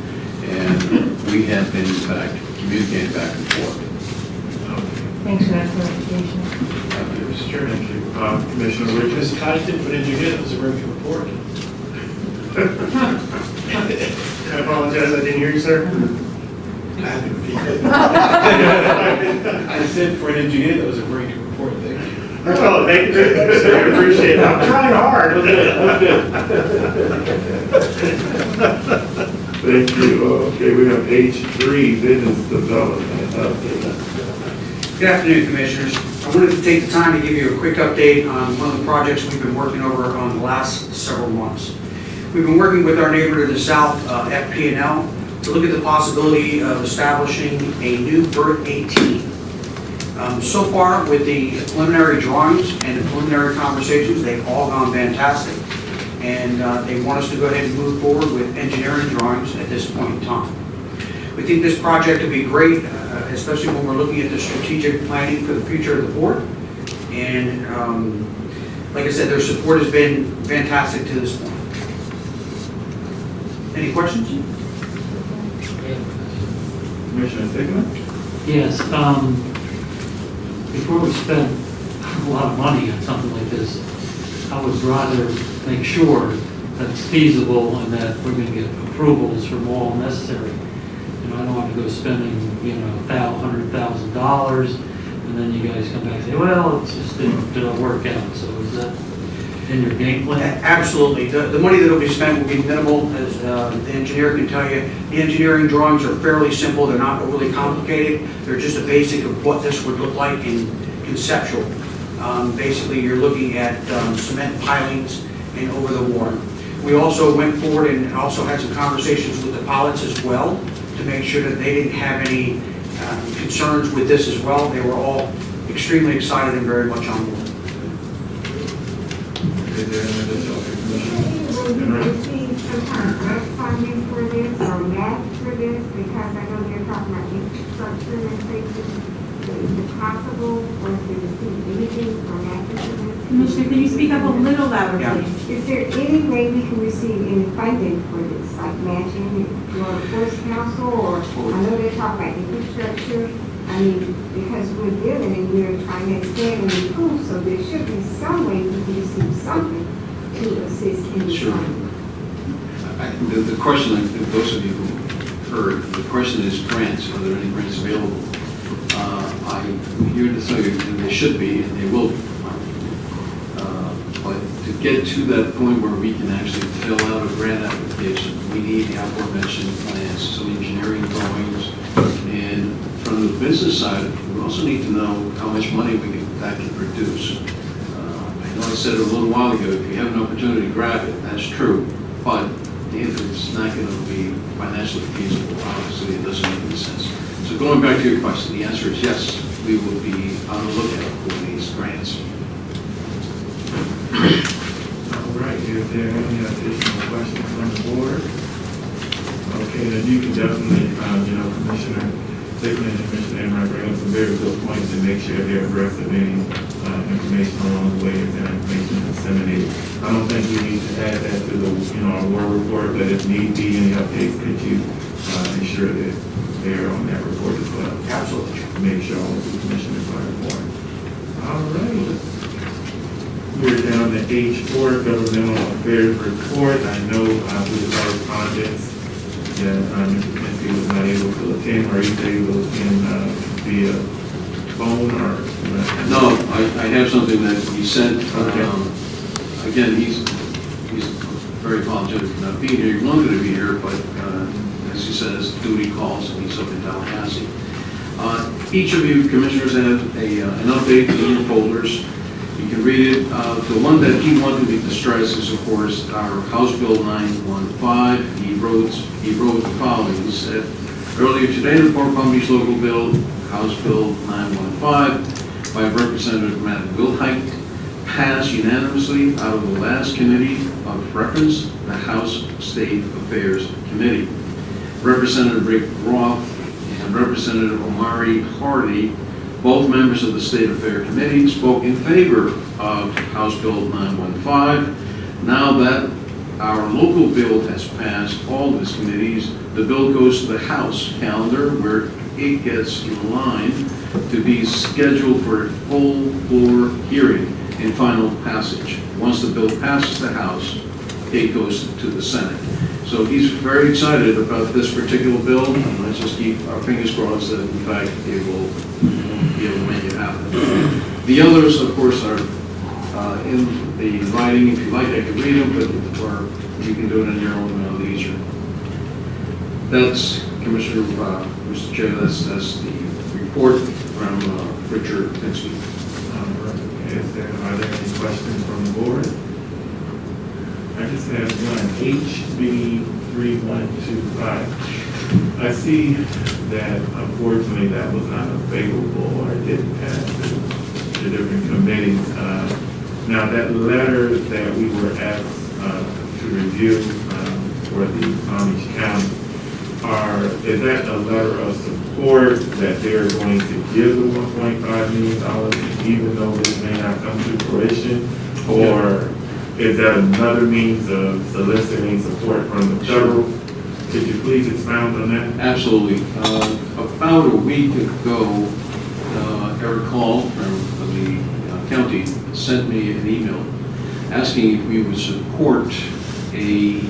and we have been in fact communicating back and forth. Thanks for that clarification. Mr. Chairman, thank you. Commissioner Richards? Ms. Costin, what did you get? It was a very good report. I apologize, I didn't hear you, sir. I said for an engineer, that was a very good report, thank you. Oh, thank you. I appreciate it. I'm trying hard. Thank you. Okay, we have H3, business development update. Good afternoon, Commissioners. I wanted to take the time to give you a quick update on one of the projects we've been working over on the last several months. We've been working with our neighbor to the south, FP&L, to look at the possibility of establishing a new berth 18. So far, with the preliminary drawings and the preliminary conversations, they've all gone fantastic. And they want us to go ahead and move forward with engineering drawings at this point in time. We think this project will be great, especially when we're looking at the strategic planning for the future of the port. And like I said, their support has been fantastic to this point. Any questions? Commissioner Sigmund? Yes, before we spend a lot of money on something like this, I would rather make sure that it's feasible and that we're going to get approvals from all necessary. You know, I don't want to go spending, $100,000, and then you guys come back and say, well, it just didn't work out. So is that in your game plan? Absolutely. The money that will be spent will be minimal, as the engineer can tell you. The engineering drawings are fairly simple. They're not overly complicated. They're just a basic of what this would look like in conceptual. Basically, you're looking at cement pilings and over the water. We also went forward and also had some conversations with the pilots as well to make sure that they didn't have any concerns with this as well. They were all extremely excited and very much on board. Is there any additional Will you information? receive some kind of grant funding for this or match for this? Because I know they're talking about infrastructure and things. Is it possible for us to receive anything or match for this? Commissioner, can you speak up a little louder, Yeah. please? Is there any way we can receive any funding for this, like matching your force council, or I know they're talking about infrastructure. I mean, because we're building and we're trying to expand and improve, so there should be some way we can receive something to assist in this. Sure. funding. The question, I think those of you who heard, the question is grants. Are there any grants available? I'm here to tell you, and there should be, and they will be. But to get to that point where we can actually fill out a grant application, we need the aforementioned plans, some engineering drawings, and from the business side, we also need to know how much money that can produce. I know I said it a little while ago, if you have an opportunity, grab it, that's true, but if it's not going to be financially feasible, obviously it doesn't make any sense. So going back to your question, the answer is yes, we will be on the lookout for these grants. All right, is there any additional questions from the board? Okay, then you can definitely, Commissioner Hickman and Commissioner Enright bring up some very good points and make sure they're abreast of any information along the way as that information is disseminated. I don't think you need to add that to the, our war report, but if need be, any updates, could you ensure that they're on that report as well? Absolutely. Make sure all of the commissioners are informed. All right. We're down to H4, Governmental Affairs Report. I know through the correspondence that Mr. Quincy was not able to attend, or he's able to attend via phone or... No, I have something that he sent. Okay. Again, he's very apologetic for not being here. He wanted to be here, but as he says, duty calls and he's up in Tallahassee. Each of you commissioners have an update in your folders. You can read it. The one that he wanted me to stress is, of course, our House Bill 915. He wrote the following. He said, earlier today, the Port Palm Beach local bill, House Bill 915, by Representative Matt Wilhite, passed unanimously out of the last committee of reference, the House State Affairs Committee. Representative Rick Roth and Representative Omari Hardy, both members of the State Affairs Committee, spoke in favor of House Bill 915. Now that our local bill has passed all of its committees, the bill goes to the House calendar where it gets in line to be scheduled for a full floor hearing and final passage. Once the bill passes the House, it goes to the Senate. So he's very excited about this particular bill, and let's just keep our fingers crossed that in fact it will be able to make it happen. The others, of course, are in the writing. If you like, I can read them, or you can do it in your own leisure. That's, Commissioner, Mr. Chair, that's the report from Richard Pinsky. Are there any questions from the board? I just have one, HB 3125. I see that unfortunately that was not available or didn't pass the different committees. Now that letter that we were asked to review for the Palm Beach County, is that a letter of support that they're going to give the $1.5 million even though this may not come to fruition? Or is that another means of soliciting support from the federal? Could you please expound on that? Absolutely. About a week ago, Eric Hall from the county sent me an email asking if we would support a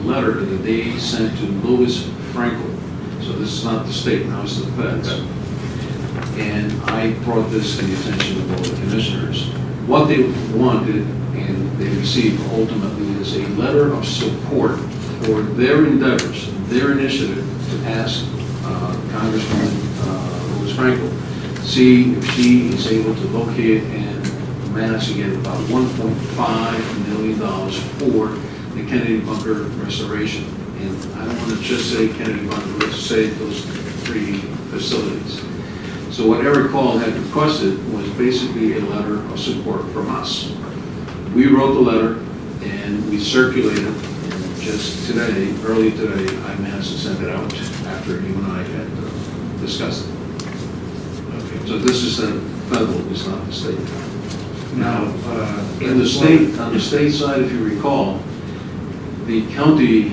letter that they sent to Louis Frankel. So this is not the state, now it's the feds. And I brought this to the attention of all the commissioners. What they wanted and they received ultimately is a letter of support for their endeavors, their initiative to ask Congresswoman Louis Frankel to see if she is able to locate and manage to get about $1.5 million for the Kennedy Bunker restoration. And I don't want to just say Kennedy Bunker, let's say those three facilities. So what Eric Hall had requested was basically a letter of support from us. We wrote the letter and we circulated it. And just today, early today, I managed to send it out after you and I had discussed it. Okay. So this is the federal, it's not the state. Now, in the state, on the state side, if you recall, the county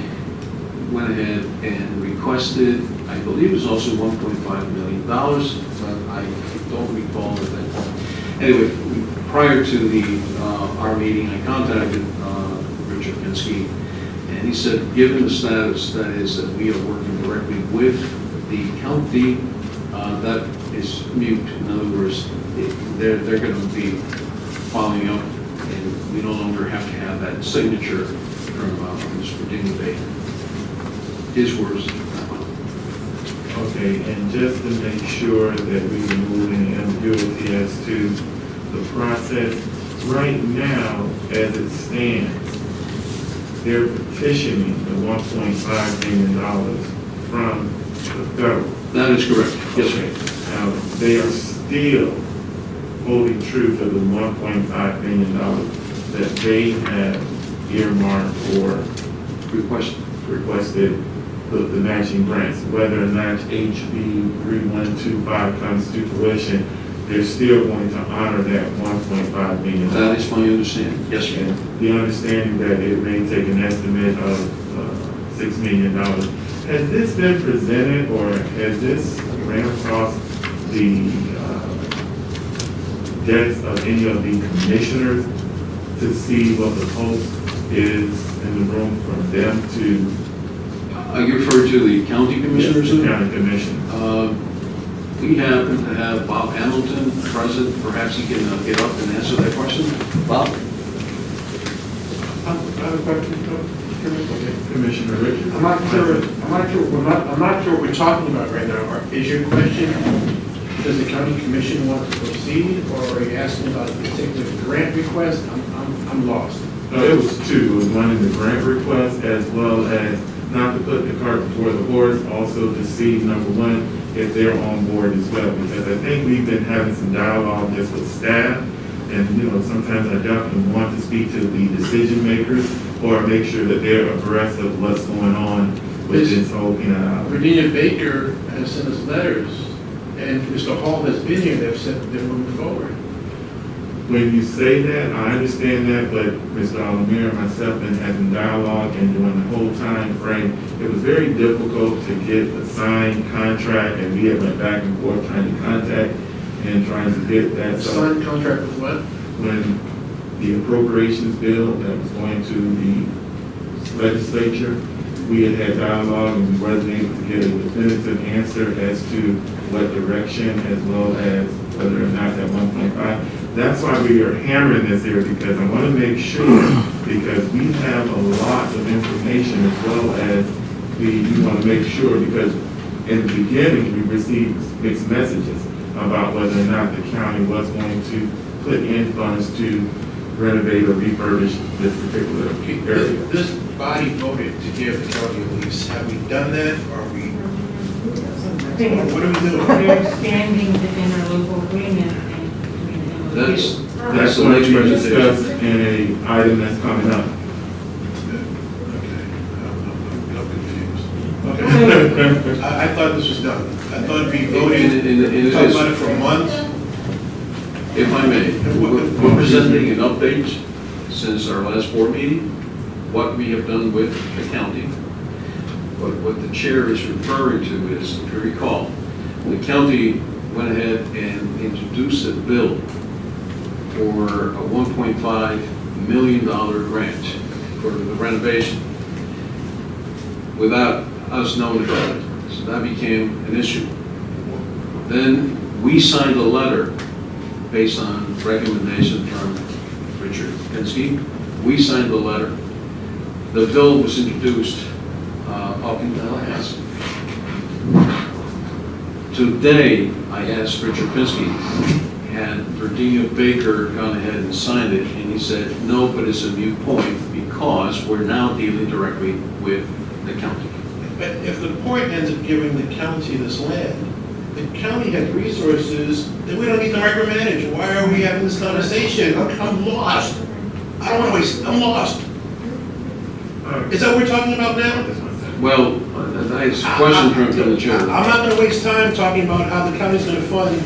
went ahead and requested, I believe it was also $1.5 million, but I don't recall at that point. Anyway, prior to our meeting, I contacted Richard Pinsky, and he said, given the status that is that we are working directly with the county, that is mute. In other words, they're going to be following up, and we no longer have to have that signature from Mr. Virginia Baker. His words. Okay, and just to make sure that we remove any ambiguity as to the process, right now, as it stands, they're petitioning the $1.5 million from the federal. That is correct. Yes, sir. Okay. Now, they are still holding true to the $1.5 million that they have earmarked or requested the matching grants. Whether or not HB 3125 comes to fruition, they're still going to honor that $1.5 million. That is my understanding. Yes, sir. And the understanding that it may take an estimate of $6 million. Has this been presented, or has this ran across the desks of any of the commissioners to see what the post is in the room for them to? You refer to the county commissioners? Yes, the county commission. We happen to have Bob Hamilton present. Perhaps he can get up and answer that question. Bob? I have a question, Commissioner Richards. I'm not sure what we're talking about right now. Is your question, does the county commission want to proceed, or are you asking about a particular grant request? I'm lost. It was two. It was one in the grant request, as well as not to put the cart before the horse, also to see, number one, if they're on board as well. Because I think we've been having some dialogue just with staff, and sometimes I definitely want to speak to the decision makers or make sure that they're abreast of what's going on with this whole Virginia Baker has sent us letters, and Mr. Hall has been here. They've said they're moving forward. When you say that, I understand that, but Mr. Alamir and myself been having dialogue, and during the whole time frame, it was very difficult to get a signed contract, and we had went back and forth trying to contact and trying to get that. Signed contract with what? When the appropriations bill that was going to the legislature, we had dialogue, and we wasn't able to get a definitive answer as to what direction, as well as whether or not that 1.5. That's why we are hammering this here, because I want to make sure, because we have a lot of information, as well as we want to make sure, because in the beginning, we received mixed messages about whether or not the county was going to put in funds to renovate or refurbish this particular area. This body voted to give the county a lease. Have we done that? Are we? What are we doing? We're expanding the interlocal agreement between the MOU. That's the going next to be presentation. discussed in an item that's coming up. Okay, I'm confused. Okay, I thought this was done. I thought we voted, talked about it for months. If I may, we're presenting an update since our last board meeting, what we have done with the county. What the chair is referring to is, if you recall, the county went ahead and introduced a bill for a $1.5 million grant for the renovation without us knowing about it. So that became an issue. Then we signed a letter based on recommendation from Richard Pinsky. We signed the letter. The bill was introduced up in Tallahassee. Today, I asked Richard Pinsky, had Virginia Baker gone ahead and signed it, and he said, no, but it's a moot point because we're now dealing directly with the county. But if the port ends up giving the county this land, the county has resources that we don't need to micromanage. Why are we having this conversation? I'm lost. I don't want to waste, I'm lost. Is that what we're talking about now? Well, that's a question from the chair. I'm not going to waste time talking about how the county's going to fund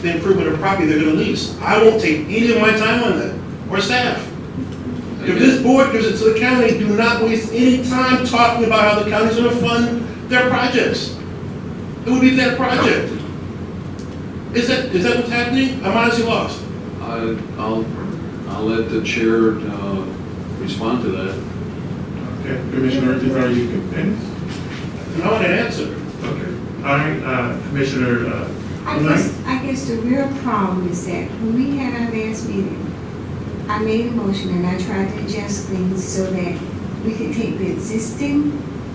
the improvement of property they're gonna lease. I won't take any of my time on that, or staff. If this board gives it to the county, do not waste any time talking about how the county's gonna fund their projects. It would be their project. Is that what's happening? I'm honestly lost. I'll let the chair respond to that. Okay, Commissioner Richards, are you finished? I want an answer. Okay. All right, Commissioner, I guess the real problem is that when we had our last meeting, I made a motion and I tried to adjust things so that we could take the existing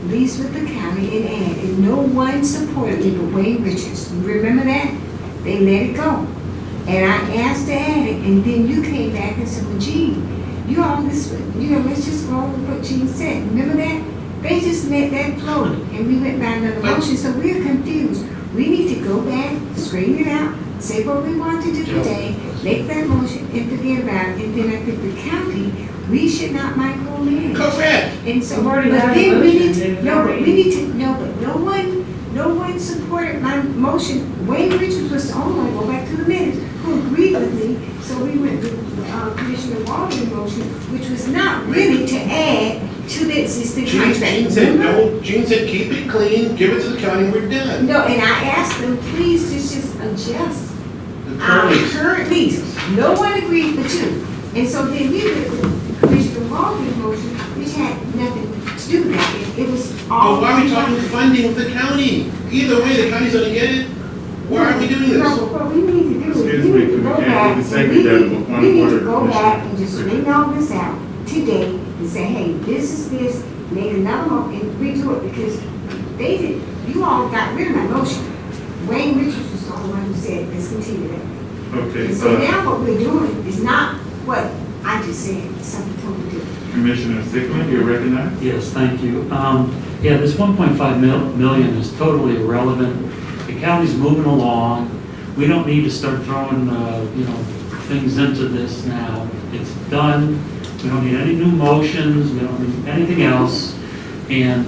lease with the county and add, and no one supported me but Wayne Richards. You remember that? They let it go. And I asked to add it, and then you came back and said, well, Gene, you all this, let's just go with what Gene said. Remember that? They just let that float, and we went by another motion, so we're confused. We need to go back, straighten it out, say what we want to do today, make that motion, and forget about it. And then I think the county, we should not micromanage. Correct. And so, We've but already done a then we need motion, to, David, no, but already. we need to, no, but no one supported my motion. Wayne Richards was the only one, go back to the minutes, who agreed with me. So we went with Commissioner Walden's motion, which was not really to add to the existing contract. Gene said, no, Gene said, keep it clean, give it to the county, we're done. No, and I asked them, please just adjust The our current lease. current lease. No one agreed but you. And so then we went with Commissioner Walden's motion, which had nothing to do with that. It was all. But why are we talking funding with the county? Either way, the county's gonna get it. Why are we doing this? No, but what we need to do is, Excuse we me, need to go can we back, just and say we that need, one we need word, to go Commissioner? back and just straighten all this out today and say, hey, this is this, make another motion and redo it, because they did, you all got rid of my motion. Wayne Richards was the only one who said, let's continue that. okay, And so now what we're doing is not what I just said, it's something totally different. Commissioner Sickman, you're recognized. Yes, thank you. Yeah, this 1.5 million is totally irrelevant. The county's moving along. We don't need to start throwing, things into this now. It's done. We don't need any new motions. We don't need anything else. And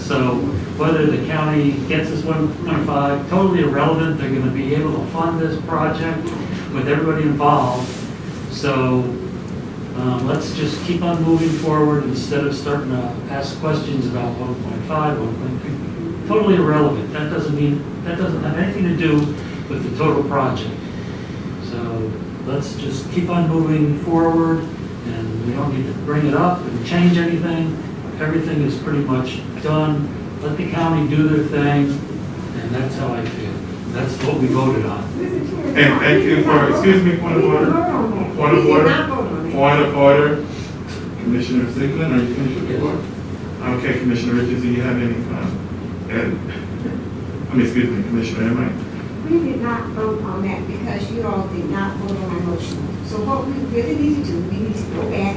so whether the county gets this 1.5, totally irrelevant. They're going to be able to fund this project with everybody involved. So let's just keep on moving forward instead of starting to ask questions about 1.5, 1.3. Totally irrelevant. That doesn't have anything to do with the total project. So let's just keep on moving forward, and we don't need to bring it up and change anything. Everything is pretty much done. Let the county do their thing, and that's how I feel. That's what we voted on. And thank you for, excuse me, point of order. Point of order. Point of order. Commissioner Sickman, are you finished with your work? Okay, Commissioner Richards, do you have any, excuse me, Commissioner Enright? We did not vote on that because you all did not vote on my motion. So what we really need to do, we need to go back,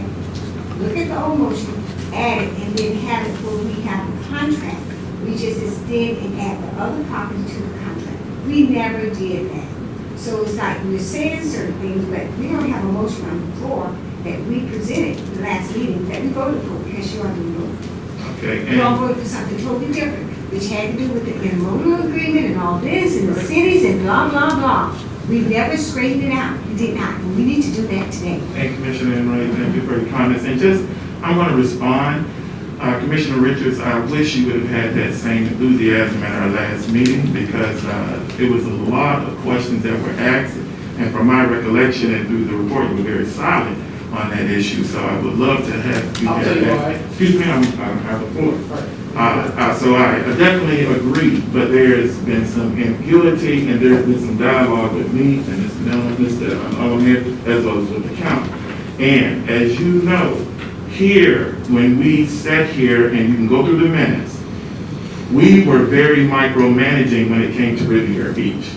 look at the old motion, add it, and then have it where we have a contract. We just extend and add the other property to the contract. We never did that. So it's like we're saying certain things, but we don't have a motion on the floor that we presented the last meeting that we voted for because you already voted. Okay, You all and, voted for something totally different, which had to do with the intermodal agreement and all this and the cities and blah, blah, blah. We never straightened it out. We did not. And we need to do that today. and Commissioner Enright, thank you for your comments. And just, I'm going to respond. Commissioner Richards, I wish you would have had that same enthusiasm at our last meeting because it was a lot of questions that were asked. And from my recollection and through the report, you were very silent on that issue. So I would love to have you I'll have tell you that. why. Excuse me, I have the floor. So I definitely agree, but there's been some ambiguity and there's been some dialogue with me and Mr. Miller, Mr. O'Neill, as well as with the county. And as you know, here, when we sat here, and you can go through the minutes, we were very micromanaging when it came to Riviera Beach.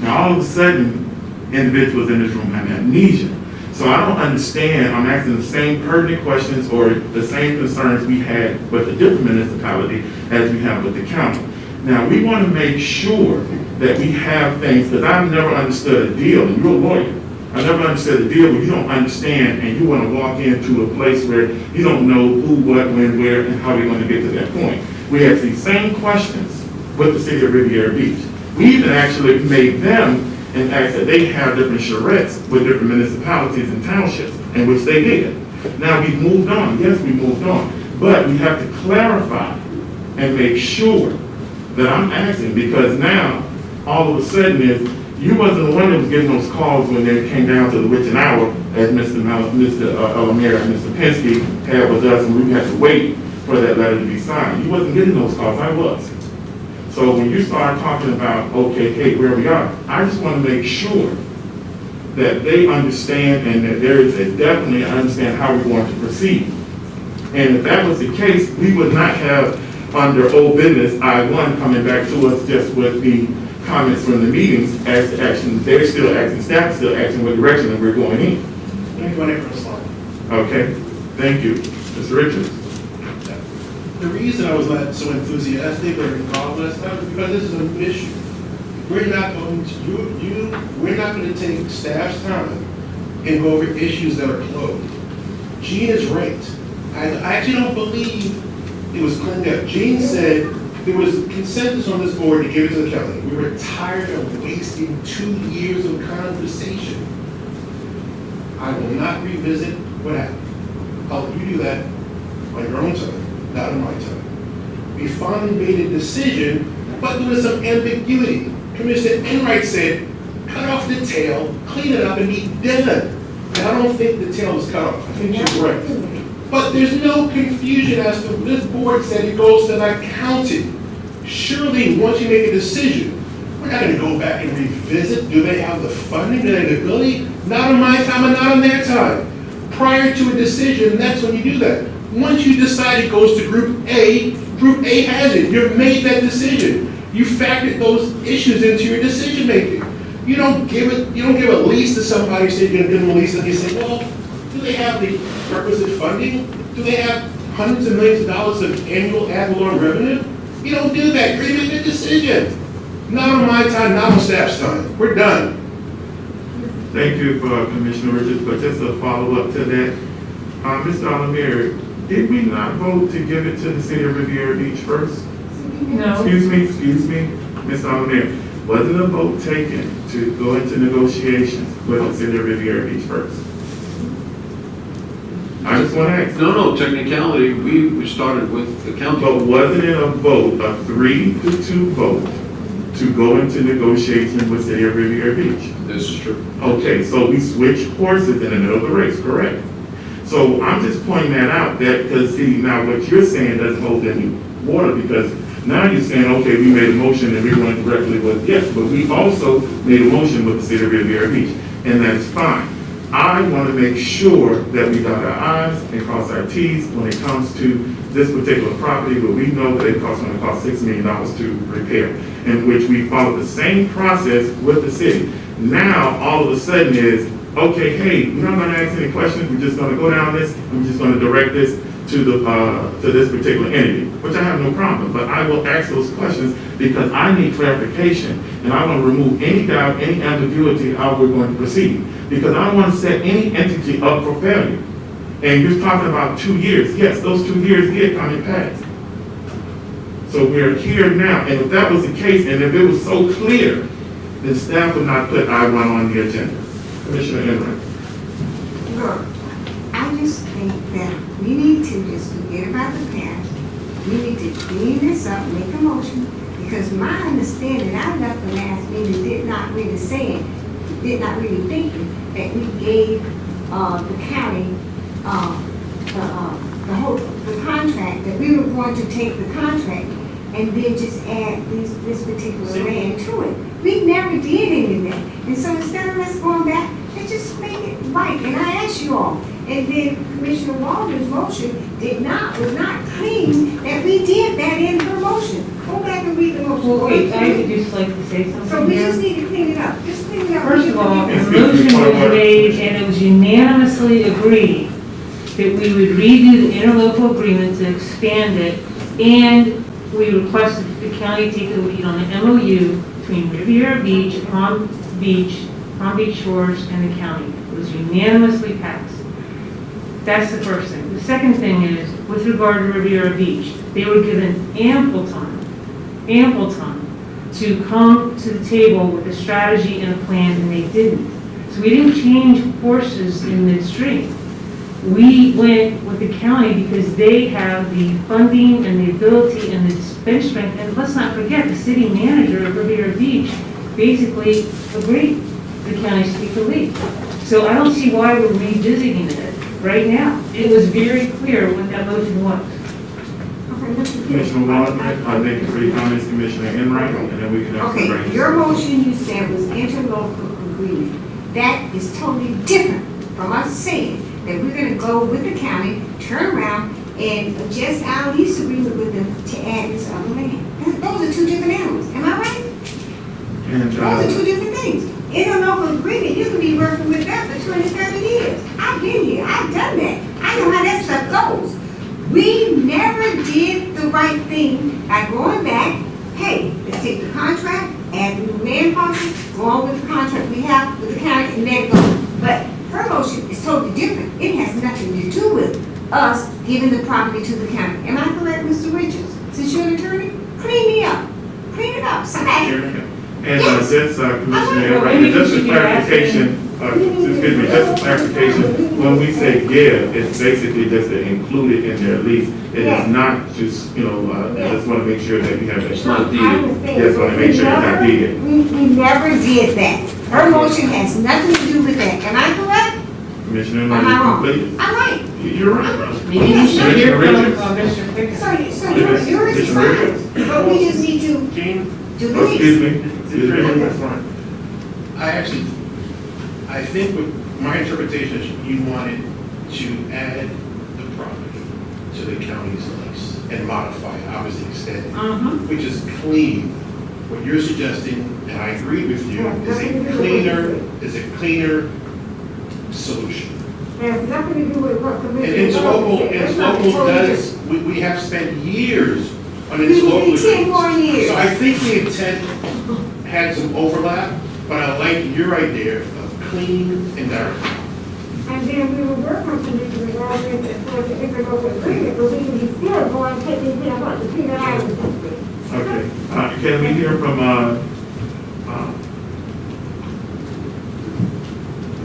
Now, all of a sudden, individuals in this room have amnesia. So I don't understand, I'm asking the same pertinent questions or the same concerns we had with a different municipality as we have with the county. Now, we want to make sure that we have things, because I've never understood a deal, and you're a lawyer. I never understood a deal where you don't understand and you want to walk into a place where you don't know who, what, when, where, and how we're going to get to that point. We ask these same questions with the city of Riviera Beach. We even actually made them and ask that they have different charrettes with different municipalities and townships, and which they did. Now, we've moved on, yes, we moved on, but we have to clarify and make sure that I'm asking, because now, all of a sudden you wasn't the one that was getting those calls when they came down to the witching hour, as Mr. Alamir and Mr. Penske had with us, and we had to wait for that letter to be signed. You wasn't getting those calls, I was. So when you start talking about, okay, hey, where we are, I just want to make sure that they understand and that there is a definitely understand how we're going to proceed. And if that was the case, we would not have under old business I-1 coming back to us just with the comments from the meetings as to action. They're still acting, staff is still acting what direction that we're going in. Let me go in for a slide. Okay, thank you. Mr. Richards. The reason I was not so enthusiastic or involved last time is because this is an issue. We're not going to, we're not going to take staff's time and go over issues that are closed. Gene is right. I actually don't believe it was cleaned up. Gene said there was consensus on this board to give it to the county. We were tired of wasting 2 years of conversation. I will not revisit what happened. I'll let you do that on your own time, not on my time. We finally made a decision, but there was some ambiguity. Commissioner Enright said, cut off the tail, clean it up, and be done. And I don't think the tail was cut off. I think she's right. But there's no confusion as to this board said it goes to the county. Surely, once you make a decision, we're not going to go back and revisit. Do they have the funding? Do they have the ability? Not on my time and not on their time. Prior to a decision, that's when you do that. Once you decide it goes to Group A has it. You've made that decision. You factored those issues into your decision making. You don't give a lease to somebody, say you're going to give them a lease, and you say, well, do they have the requisite funding? Do they have hundreds of millions of dollars of annual ad valorem revenue? You don't do that. You're going to make a decision. Not on my time, not on staff's time. We're done. Thank you, Commissioner Richards, but just a follow-up to that. Mr. Alamir, did we not vote to give it to the city of Riviera Beach first? No. Excuse me, Mr. Alamir. Wasn't a vote taken to go into negotiations with the city of Riviera Beach first? I just want to ask. No, technicality, we started with the county. But wasn't it a vote, a 3-2 vote, to go into negotiations with city of Riviera Beach? This is true. Okay, so we switched horses in the middle of the race, correct? So I'm just pointing that out, that because see, now what you're saying doesn't hold any water, because now you're saying, okay, we made a motion and we went directly with yes, but we also made a motion with the city of Riviera Beach, and that's fine. I want to make sure that we dot our I's and cross our T's when it comes to this particular property, but we know that it's going to cost $6 million to repair, in which we follow the same process with the city. Now, all of a sudden is, okay, hey, we're not going to ask any questions, we're just going to go down this, and we're just going to direct this to this particular entity, which I have no problem, but I will ask those questions because I need clarification, and I want to remove any doubt, any ambiguity how we're going to proceed, because I don't want to set any entity up for failure. And you're talking about 2 years. Yes, those 2 years did come and pass. So we're here now, and if that was the case, and if it was so clear, then staff would not put I-1 on the agenda. Commissioner Enright. Look, I just think that we need to just forget about the past. We need to clean this up, make a motion, because my understanding, I left the last meeting, did not really say it, did not really think it, that we gave the county the contract, that we were going to take the contract and then just add this particular land to it. We never did any of that. And so instead of us going back, let's just make it right. And I asked you all, and then Commissioner Walden's motion was not clean, that we did that in her motion. Go back and read the motion. Well, wait, I would just like to say something So we here. just need to clean it up. Just clean it up. First of all, the motion was made and it was unanimously agreed that we would redo the interlocal agreement to expand it, and we requested that the county take the lead on the MOU between Riviera Beach, Palm Beach Shores, and the county. It was unanimously passed. That's the first thing. The second thing is, with regard to Riviera Beach, they were given ample time to come to the table with a strategy and a plan, and they didn't. So we didn't change courses in midstream. We went with the county because they have the funding and the ability and the bench strength. And let's not forget, the city manager of Riviera Beach basically agreed the county should take the lead. So I don't see why we're revisiting it right now. It was very clear what that motion was. Okay, Mr. Commissioner Waldman, thank you for your comments, Commissioner Enright, and then we can have some Okay, brains. your motion you said was interlocal agreement. That is totally different from us saying that we're gonna go with the county, turn around and adjust our lease agreement with them to add this other land. Those are two different animals, am I right? And, Those are two different things. Interlocal agreement, you can be working with that for 20, 30 years. I've been here, I've done that. I know how that stuff goes. We never did the right thing by going back, hey, let's take the contract, add the new land parcel, go on with the contract we have with the county and let it go. But her motion is totally different. It has nothing to do with us giving the property to the county. Am I correct, Mr. Richards? Since you're an attorney, clean me up. Clean it up, somebody. And just, Commissioner Well, Enright, maybe just we a should be clarification, excuse me, just a clarification, when we say give, it's basically just to include it in their lease. It is not just, I just want to make sure that we have It's that. not I deeded. understand. Yes, want to make sure it's not deeded. We never did that. Her motion has nothing to do with that. Am I correct? Commissioner Am Enright, I you wrong? complete? I'm right. You're right. Maybe you should hear Richards? from Mr. Pickens. So yours is fine, but we just need to do the Oh, excuse lease. me, excuse me, that's fine. I think what my interpretation is you wanted to add the property to the county's lease and modify it, obviously extend it, which is clean. What you're suggesting, and I agree with you, is a cleaner solution. Has nothing to do with what And Commissioner Walden said. That's not interlocal totally does, different. we have spent years on We will interlocal. be 10 more years. So I think the intent had some overlap, but I like your idea of clean and direct. And then we will work on Commissioner Walden for the interlocal agreement, but we will be still going to take this here, what, the Peanut Island district. Okay, can we hear from,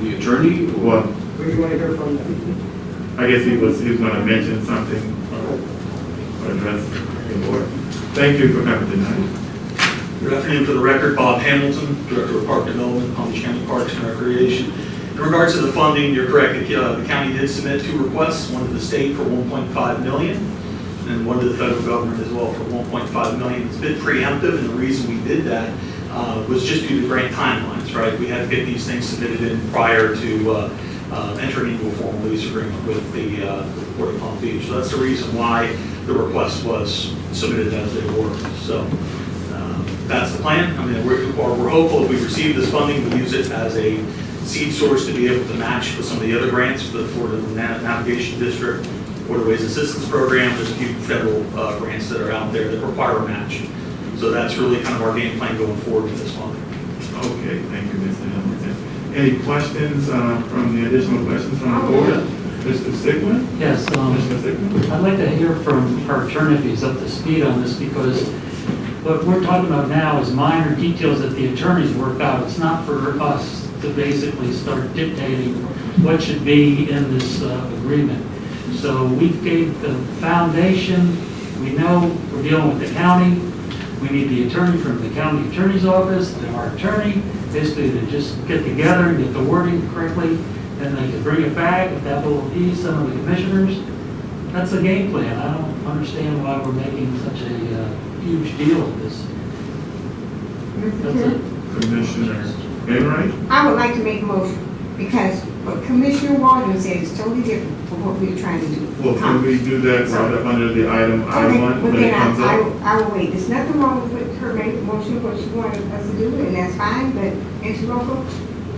The attorney, well, Where do you want to hear from? I guess he was gonna mention something or address the board. Thank you for coming tonight. Good afternoon. For the record, Bob Hamilton, Director of Park Development, Palm Beach County Parks and Recreation. In regards to the funding, you're correct. The county did submit two requests, one to the state for $1.5 million and one to the federal government as well for $1.5 million. It's been preemptive, and the reason we did that was just due to grant timelines, right? We had to get these things submitted in prior to entering into a formal lease agreement with the Port of Palm Beach. So that's the reason why the request was submitted as they were. So that's the plan. I mean, we're hopeful if we receive this funding, we use it as a seed source to be able to match with some of the other grants for the Navigation District, Waterways Assistance Program. There's a few federal grants that are out there that require a match. So that's really kind of our game plan going forward with this funding. Okay, thank you, Mr. Hamilton. Any questions, from the additional questions from the board? Mr. Sigmund? Yes, Mr. Sigmund? I'd like to hear from our attorney if he's up to speed on this, because what we're talking about now is minor details that the attorneys work out. It's not for us to basically start dictating what should be in this agreement. So we gave the foundation, we know we're dealing with the county, we need the attorney from the county attorney's office and our attorney, basically to just get together and get the wording correctly, and they can bring it back, if that will appease some of the commissioners. That's the game plan. I don't understand why we're making such a huge deal of this. That's it. Commissioner Enright? I would like to make a motion, because what Commissioner Walden said is totally different from what we're trying to do. Well, can we do that right up under the item I1 Okay, well when it then comes up? I will wait. There's nothing wrong with her making a motion, what she wanted us to do, and that's fine, but interlocal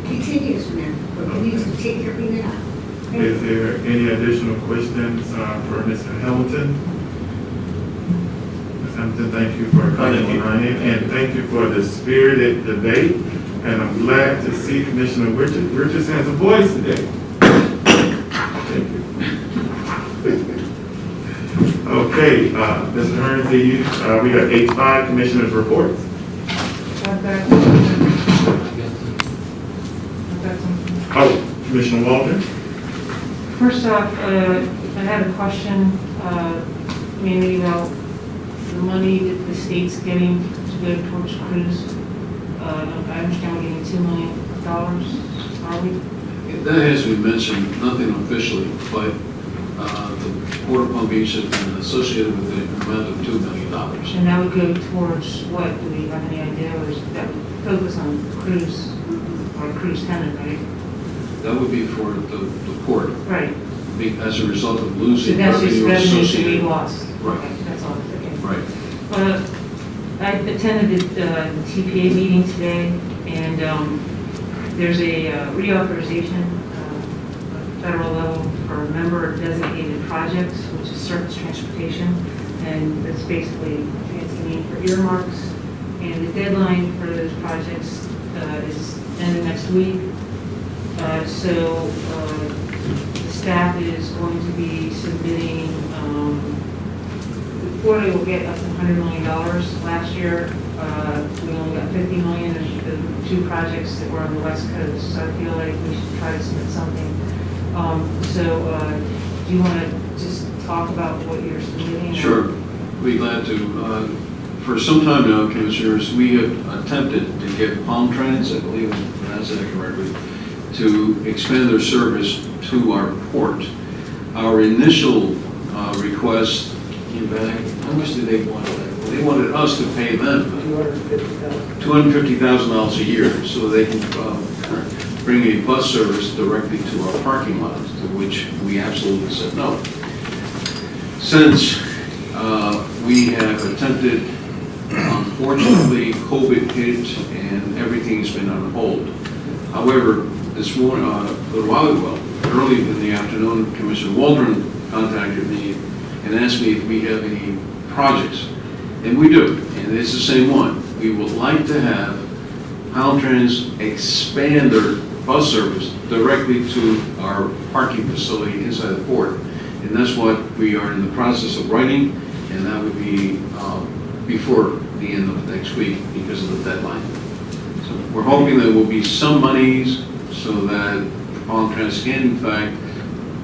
continues from there. But we need to take care of it out. Is there any additional questions, for Mr. Hamilton? Ms. Hamilton, thank you for coming tonight, and thank you for the spirited debate. And I'm glad to see Commissioner Richards has a voice today. Thank you. Okay, Mr. Hearns, we got H5 Commissioners' reports. I've got something. Oh, Commissioner Walden? First off, I had a question, mainly about the money that the state's getting to go towards cruise. I understand we're getting $2 million, are we? That has been mentioned, nothing officially, but the Port of Palm Beach has been associated with the amount of $2 million. And that would go towards what? Do we have any idea, or is that focus on cruise, or cruise tenant, right? That would be for the port, Right. as a result of So losing that's just revenue revenue that we associated. lost? Right. Okay, that's all, okay. Right. I attended the TPA meeting today, and there's a reauthorization at federal level for member designated projects, which is surface transportation, and that's basically fancy name for earmarks. And the deadline for those projects is end of next week. So the staff is going to be submitting, the Port will get up to $100 million. Last year, we only got $50 million in the two projects that were on the West Coast. So I feel like we should try to submit something. Do you want to just talk about what you're submitting? Sure, be glad to. For some time now, Commissioners, we have attempted to get Palm Trans, I believe I pronounced that correctly, to expand their service to our port. Our initial request came back, how much did they want? They wanted us to pay them $250,000 a year so they can bring a bus service directly to our parking lot, to which we absolutely said no. Since we have attempted, unfortunately, COVID hit and everything's been on hold. However, this morning, a little while ago, early in the afternoon, Commissioner Waldron contacted me and asked me if we have any projects. And we do, and it's the same one. We would like to have Caltrans expand their bus service directly to our parking facility inside the port. And that's what we are in the process of writing, and that would be before the end of next week because of the deadline. So we're hoping there will be some monies so that Caltrans can in fact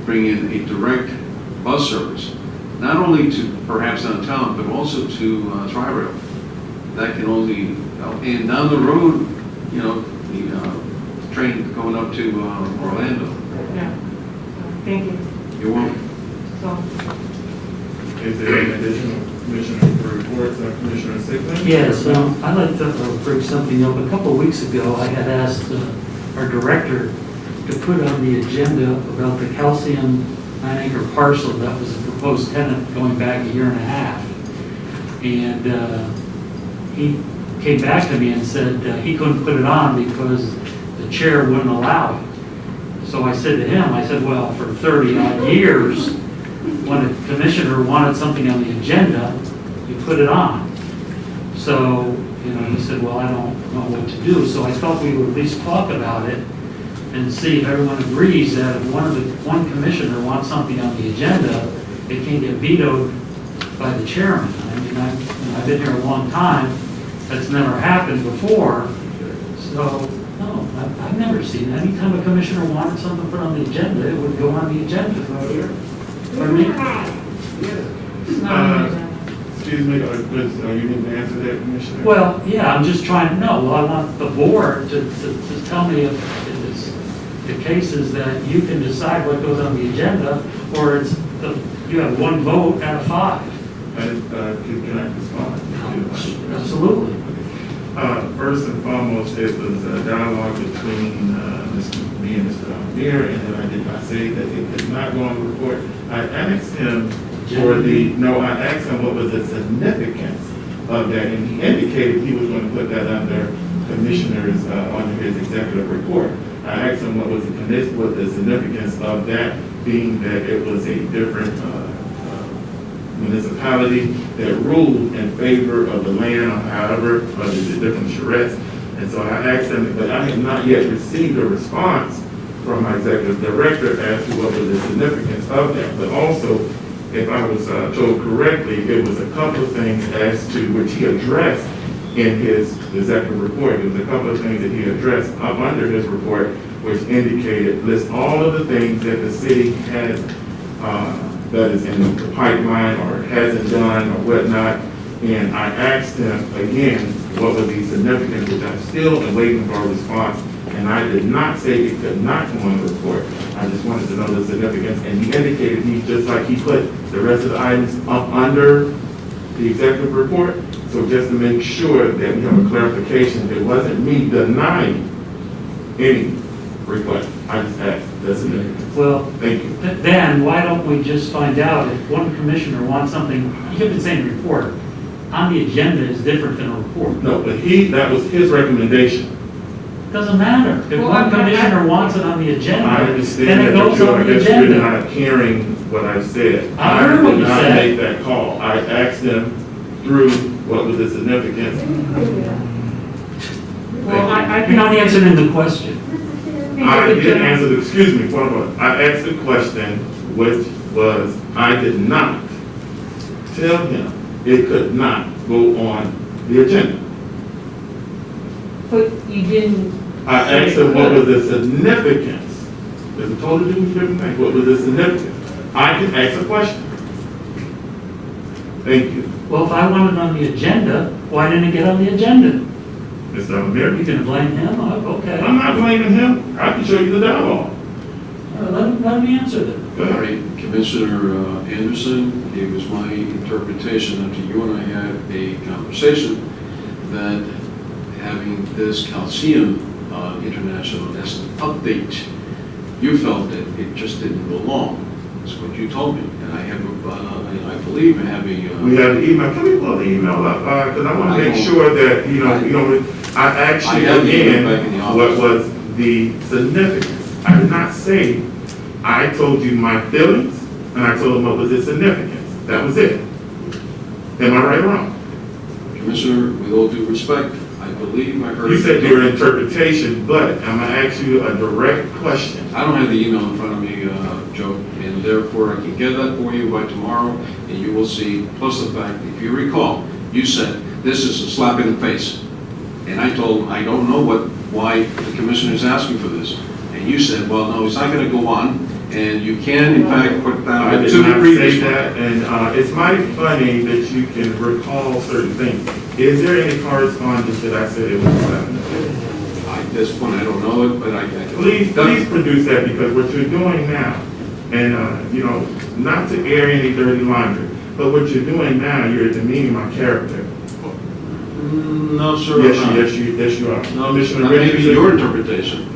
bring in a direct bus service, not only to perhaps downtown, but also to Tri-Rail. That can only, and down the road, you know, the train going up to Orlando. Yeah. Thank you. You're welcome. So, Is there any additional commissioner reports, Commissioner Sigmund? Yes, I'd like to bring something up. A couple of weeks ago, I had asked our director to put on the agenda about the calcium 9-acre parcel that was a proposed tenant going back a year and a half. And he came back to me and said he couldn't put it on because the chair wouldn't allow it. So I said to him, I said, well, for 30-odd years, when a commissioner wanted something on the agenda, you put it on. So, you know, he said, well, I don't know what to do. So I thought we would at least talk about it and see if everyone agrees that if one commissioner wants something on the agenda, it can get vetoed by the chairman. I mean, I've been here a long time. That's never happened before. So, no, I've never seen it. Anytime a commissioner wanted something put on the agenda, it would go on the agenda. Pardon me? it's not on the agenda. Excuse me, you need to answer that, Commissioner? Well, yeah, I'm just trying to know. Well, I want the board to tell me if it's the case is that you can decide what goes on the agenda, or you have one vote out of 5. Can I respond? Absolutely. First and foremost, it was a dialogue between me and Mr. Almir, and then I did not say that it did not go on the report. I asked him I asked him what was the significance of that, and he indicated he was going to put that under commissioners, under his executive report. I asked him what the significance of that being that it was a different municipality that ruled in favor of the land, or however, or the different charrettes. And so I asked him, but I have not yet received a response from my executive director as to what was the significance of that. But also, if I was told correctly, it was a couple of things as to which he addressed in his executive report. There was a couple of things that he addressed up under his report, which indicated, list all of the things that the city has, that is in the pipeline or hasn't done or whatnot. And I asked him again, what was the significance, which I'm still awaiting for a response. And I did not say it could not come on the report. I just wanted to know the significance. And he indicated just like he put the rest of the items up under the executive report. So just to make sure that we have a clarification, it wasn't me denying any request. I just asked the significance. Well, Thank you. then why don't we just find out if one commissioner wants something, you have the same report, on the agenda is different than a report. No, but that was his recommendation. Doesn't matter. If Well, one commissioner wants it on the I agenda, understand then that, it but goes you're, on I the guess you're agenda. not hearing what I said. I heard what you did not said. make that call. I asked him through what was the significance. Well, I You're not answering the question. I did answer, excuse me, point of order. I asked the question, which was, I did not tell him it could not go on the agenda. But you didn't. I asked him what was the significance. There's a totally different thing. What was the significance? I can ask a question. Thank you. Well, if I want it on the agenda, why didn't it get on the agenda? Mr. Amir. You can blame him, okay. I'm not blaming him. I can show you the dialogue. Let me answer that. Go All ahead. right, Commissioner Anderson, it was my interpretation after you and I had a conversation that having this Calcium International as an update, you felt that it just didn't belong. That's what you told me. And I have, I believe I have a... We have the email. Can we pull the email up? Because I want to make sure that, you know, I asked I you have the email back in the again, what office. was the significance? I did not say, I told you my feelings, and I told them what was the significance. That was it. Am I right or wrong? Commissioner, with all due respect, I believe I heard... You said your interpretation, but I'm going to ask you a direct question. I don't have the email in front of me, Joe, and therefore I can get that for you by tomorrow, and you will see, plus the fact, if you recall, you said, this is a slap in the face. And I told him, I don't know why the commissioner is asking for this. And you said, well, no, it's not going to go on, and you can, in fact, put I that did to the not previous say one. that, and it's mighty funny that you can recall certain things. Is there any correspondence that I said it was happening? At this point, I don't know it, but I Please produce that, because what you're doing now, and, you know, not to air any dirty laundry, but what you're doing now, you're demeaning my character. No, sir. Yes, you are. No, Commissioner that may be Richardson. your interpretation.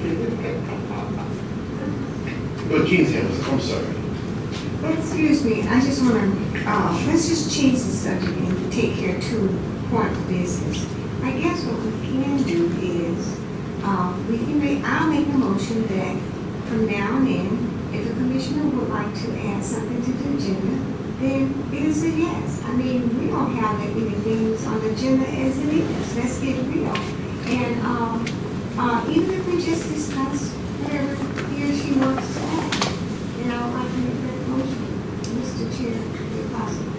Well, Gene's hands, I'm sorry. Excuse me, I just want to, let's just change the subject and take care of 2 points of business. I guess what we can do is, I'll make a motion that from now on in, if a commissioner would like to add something to the agenda, then it is a yes. I mean, we don't have that many things on the agenda as it is. Let's get real. And even if we just discuss whatever he or she wants to add, then I would like to make that motion, Mr. Chair, if possible.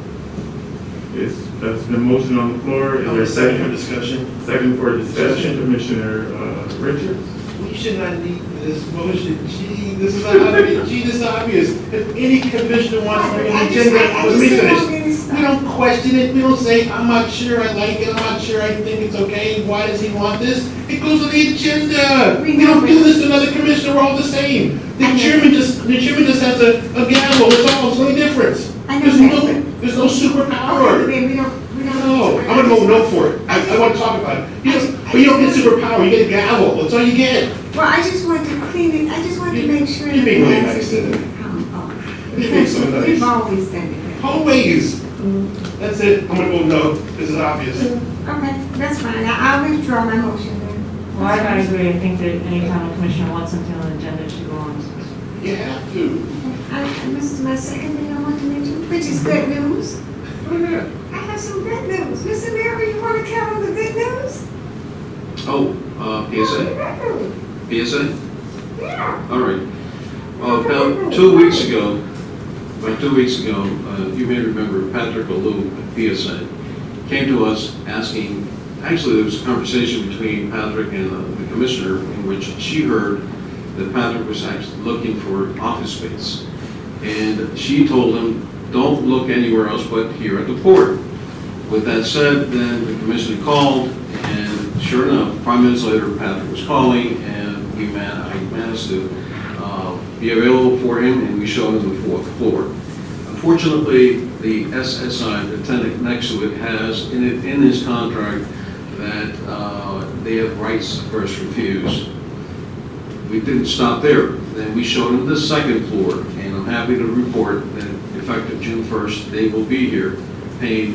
That's been motion on the floor. Is there a Second for second? discussion. Second for discussion, Commissioner Richards. We should not need this motion. Gee, this is obvious. Gee, this is obvious. If any commissioner wants to bring an agenda, let me finish. We don't question it. We don't say, I'm not sure I like it. I'm not sure I think it's okay. Why does he want this? It goes on the agenda. We don't do this to another commissioner. We're all the same. The chairman just has a gavel. That's all. It's no difference. There's no superpower. No, I'm gonna vote no for it. I want to talk about it. But you don't get superpower. You get a gavel. That's all you get. Well, I just want to clean it, I just want to make sure. You're being really nice that today. You're being Because so nice. we've always done it. Always. That's it. I'm gonna vote no. This is obvious. Okay, that's fine. I'll withdraw my motion then. Well, I agree. I think that anytime a commissioner wants something on the agenda, it should go on. You have to. My second thing I want to mention, which is good news. Go ahead. I have some good news. Mr. Mayor, you want to tell them the good news? Oh, PSA? PSA? Yeah. All right. Well, about 2 weeks ago, you may remember Patrick Alou at PSA came to us asking actually, there was a conversation between Patrick and the commissioner in which she heard that Patrick was actually looking for office space. And she told him, don't look anywhere else but here at the port. With that said, then the commissioner called, and sure enough, 5 minutes later, Patrick was calling, and I managed to be available for him, and we showed him the 4th floor. Unfortunately, the SSI, the tenant next to it, has in his contract that they have rights of first refuse. We didn't stop there. Then we showed him the 2nd floor, and I'm happy to report that effective June 1st, they will be here paying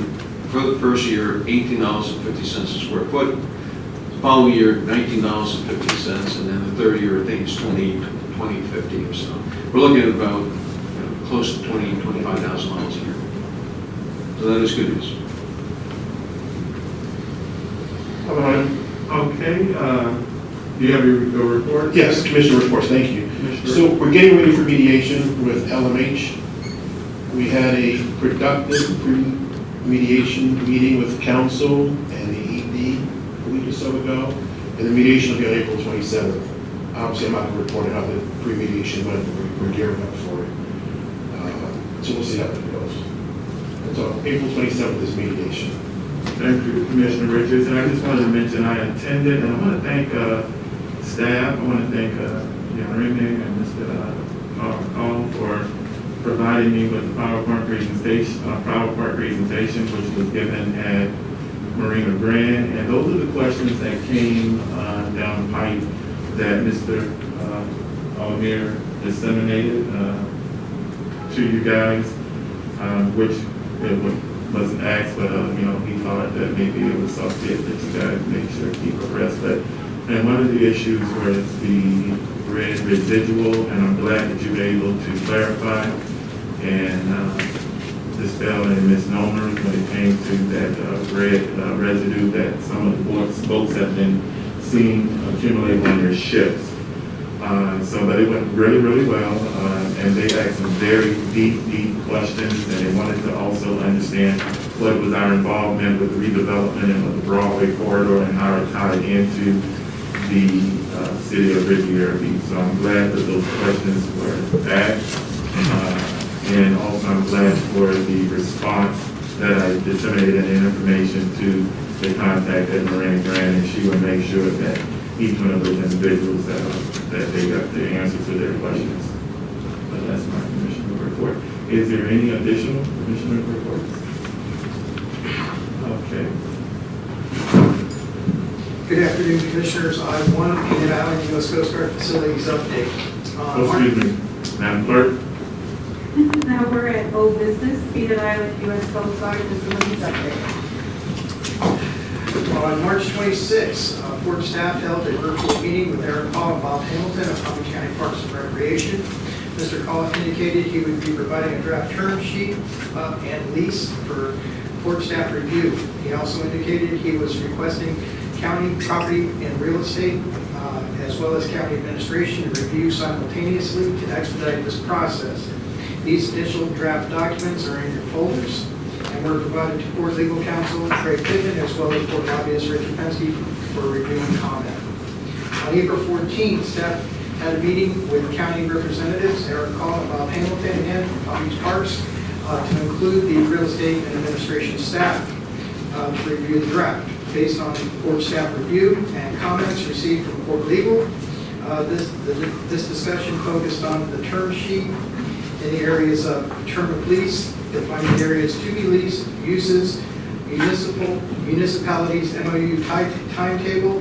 for the first year $18.50 a square foot. The following year, $19.50, and then the third year, I think it's $20.50 or so. We're looking at about close to $25,000 a year. So that is good news. Okay, do you have your report? Yes, Commissioner reports, thank you. Commissioner. So we're getting ready for mediation with LMH. We had a productive pre-mediation meeting with council and the ED a week or so ago, and the mediation will be on April 27th. Obviously, I'm not going to report on how the pre-mediation went, but we're gearing up for it. So we'll see how that goes. And so April 27th is mediation. Thank you, Commissioner Richards. And I just wanted to mention I attended, and I want to thank staff. I want to thank Remy and Mr. Call for providing me with the PowerPoint presentation, which was given at Marina Grand. And those are the questions that came down the pipe that Mr. Almir disseminated to you guys, which it wasn't asked, but he thought that maybe it was so fit that you guys make sure to keep abreast. And one of the issues was the red residual, and I'm glad that you were able to clarify and dispel any misnomers when it came to that red residue that some of the boats have been seen accumulate on their ships. But it went really, really well, and they asked some very deep questions, and they wanted to also understand what was our involvement with the redevelopment and with the Broadway corridor and how it tied into the city of Riviera Beach. So I'm glad that those questions were asked, and also I'm glad for the response that I disseminated the information to the contact at Marina Grand, and she will make sure that each one of those individuals that they got the answer to their questions. But that's my commissioner report. Is there any additional commissioner reports? Okay. Good afternoon, Commissioners. Item 1, Peanut Island U.S. Coast Guard Facilities Update. Excuse me, Madam Clerk. Now we're at old business, Peanut Island U.S. Coast Guard Facilities Update. On March 26, Port staff held a virtual meeting with Eric Hall and Bob Hamilton of Palm Beach County Parks and Recreation. Mr. Hall indicated he would be providing a draft term sheet and lease for Port staff review. He also indicated he was requesting county property and real estate, as well as county administration to review simultaneously to expedite this process. These initial draft documents are in your folders and were provided to Port Legal Counsel, Trey Pittman, as well as Port Lobbyist Richard Pensky for review and comment. On April 14th, staff had a meeting with county representatives, Eric Call and Bob Hamilton, again from Palm Beach Parks, to include the real estate and administration staff to review the draft. Based on Port staff review and comments received from Port Legal, this discussion focused on the term sheet in the areas of term of lease, defining areas to be leased, uses, municipalities, MOU timetable,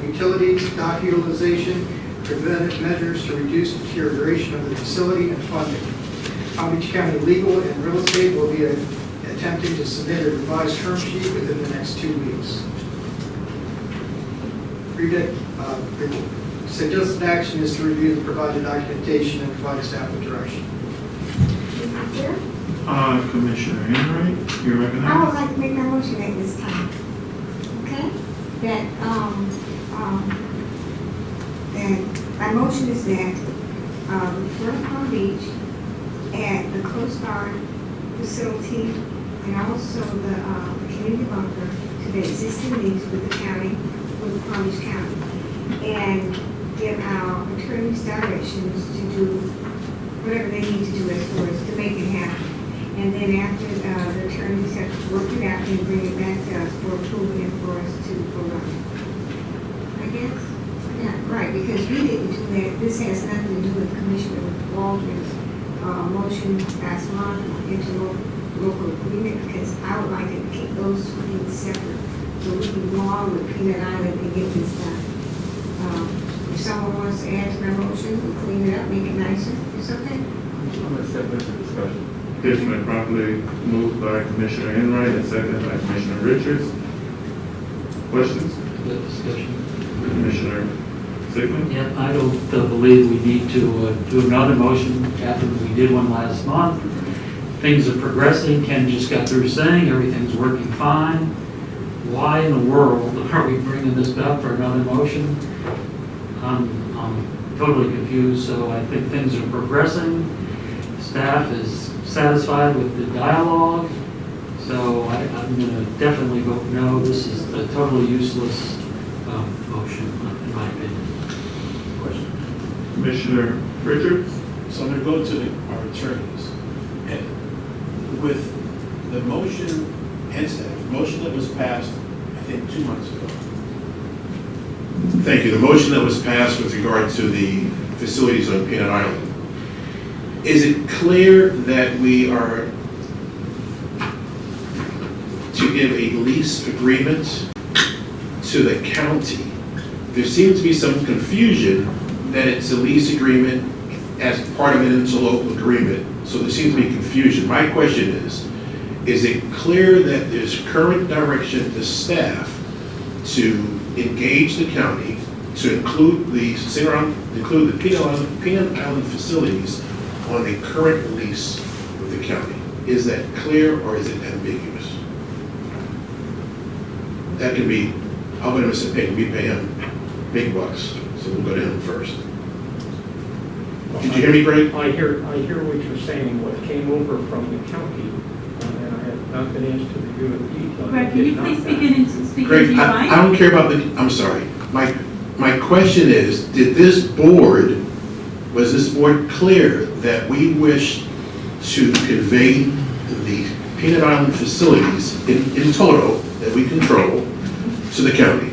utilities, dock utilization, preventive measures to reduce deterioration of the facility, and funding. Palm Beach County Legal and Real Estate will be attempting to submit a revised term sheet within the next 2 weeks. Suggested action is to review the provided documentation and provide staff with direction. Commissioner Enright, you I would recognize? like to make a motion at this time. Okay? That my motion is that Port Palm Beach at the Coast Guard facility and also the community bunker to the existing lease with the county, with Palm Beach County, and give our attorneys directions to do whatever they need to do as far as to make it happen. And then after the attorneys have worked it out, they bring it back to us for approval and for us to vote on it. I guess? Yeah, right, because we didn't do that. This has nothing to do with Commissioner Waldron's motion last month into local agreement, because I would like to keep those two things separate so we can go on with Peanut Island and get this done. If someone wants to add to my motion, we'll clean it up, make it nicer, it's okay. I'm going to step into discussion. It's been properly moved by Commissioner Enright and seconded by Commissioner Richards. Questions? Good discussion. Commissioner Sigmund? Yeah, I don't believe we need to do another motion after we did one last month. Things are progressing. Ken just got through saying everything's working fine. Why in the world are we bringing this back for another motion? I'm totally confused, so I think things are progressing. Staff is satisfied with the dialogue, so I'm going to definitely vote no. This is a totally useless motion, in my opinion. Commissioner Richards? So I'm going to go to our attorneys. And with the motion and staff, the motion that was passed, I think 2 months ago. Thank you. The motion that was passed with regard to the facilities on Peanut Island. Is it clear that we are to give a lease agreement to the county? There seems to be some confusion that it's a lease agreement as part of an interlocal agreement. So there seems to be confusion. My question is it clear that there's current direction to staff to engage the county to include the Peanut Island facilities on the current lease with the county? Is that clear or is it ambiguous? That can be, I'll go to Mr. Payton, we pay him big bucks, so we'll go to him first. Did you hear me, Greg? I hear what you're saying, what came over from the county, and I have not been asked to review it in detail. Greg, can you please speak into Greg, your I mic? don't care about I'm sorry. My question is, did this board, was this board clear that we wish to convey the Peanut Island facilities in total that we control to the county?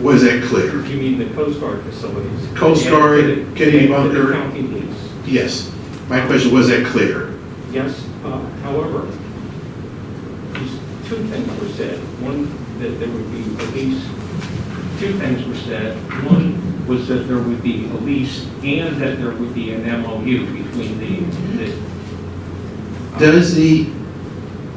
Was that clear? You mean the Coast Guard facilities? Coast Guard, Kennedy Bunker? The county lease. Yes. My question, was that clear? Yes, however, two things were said. One, that there would be a lease. Two things were said. One was that there would be a lease and that there would be an MOU between the Does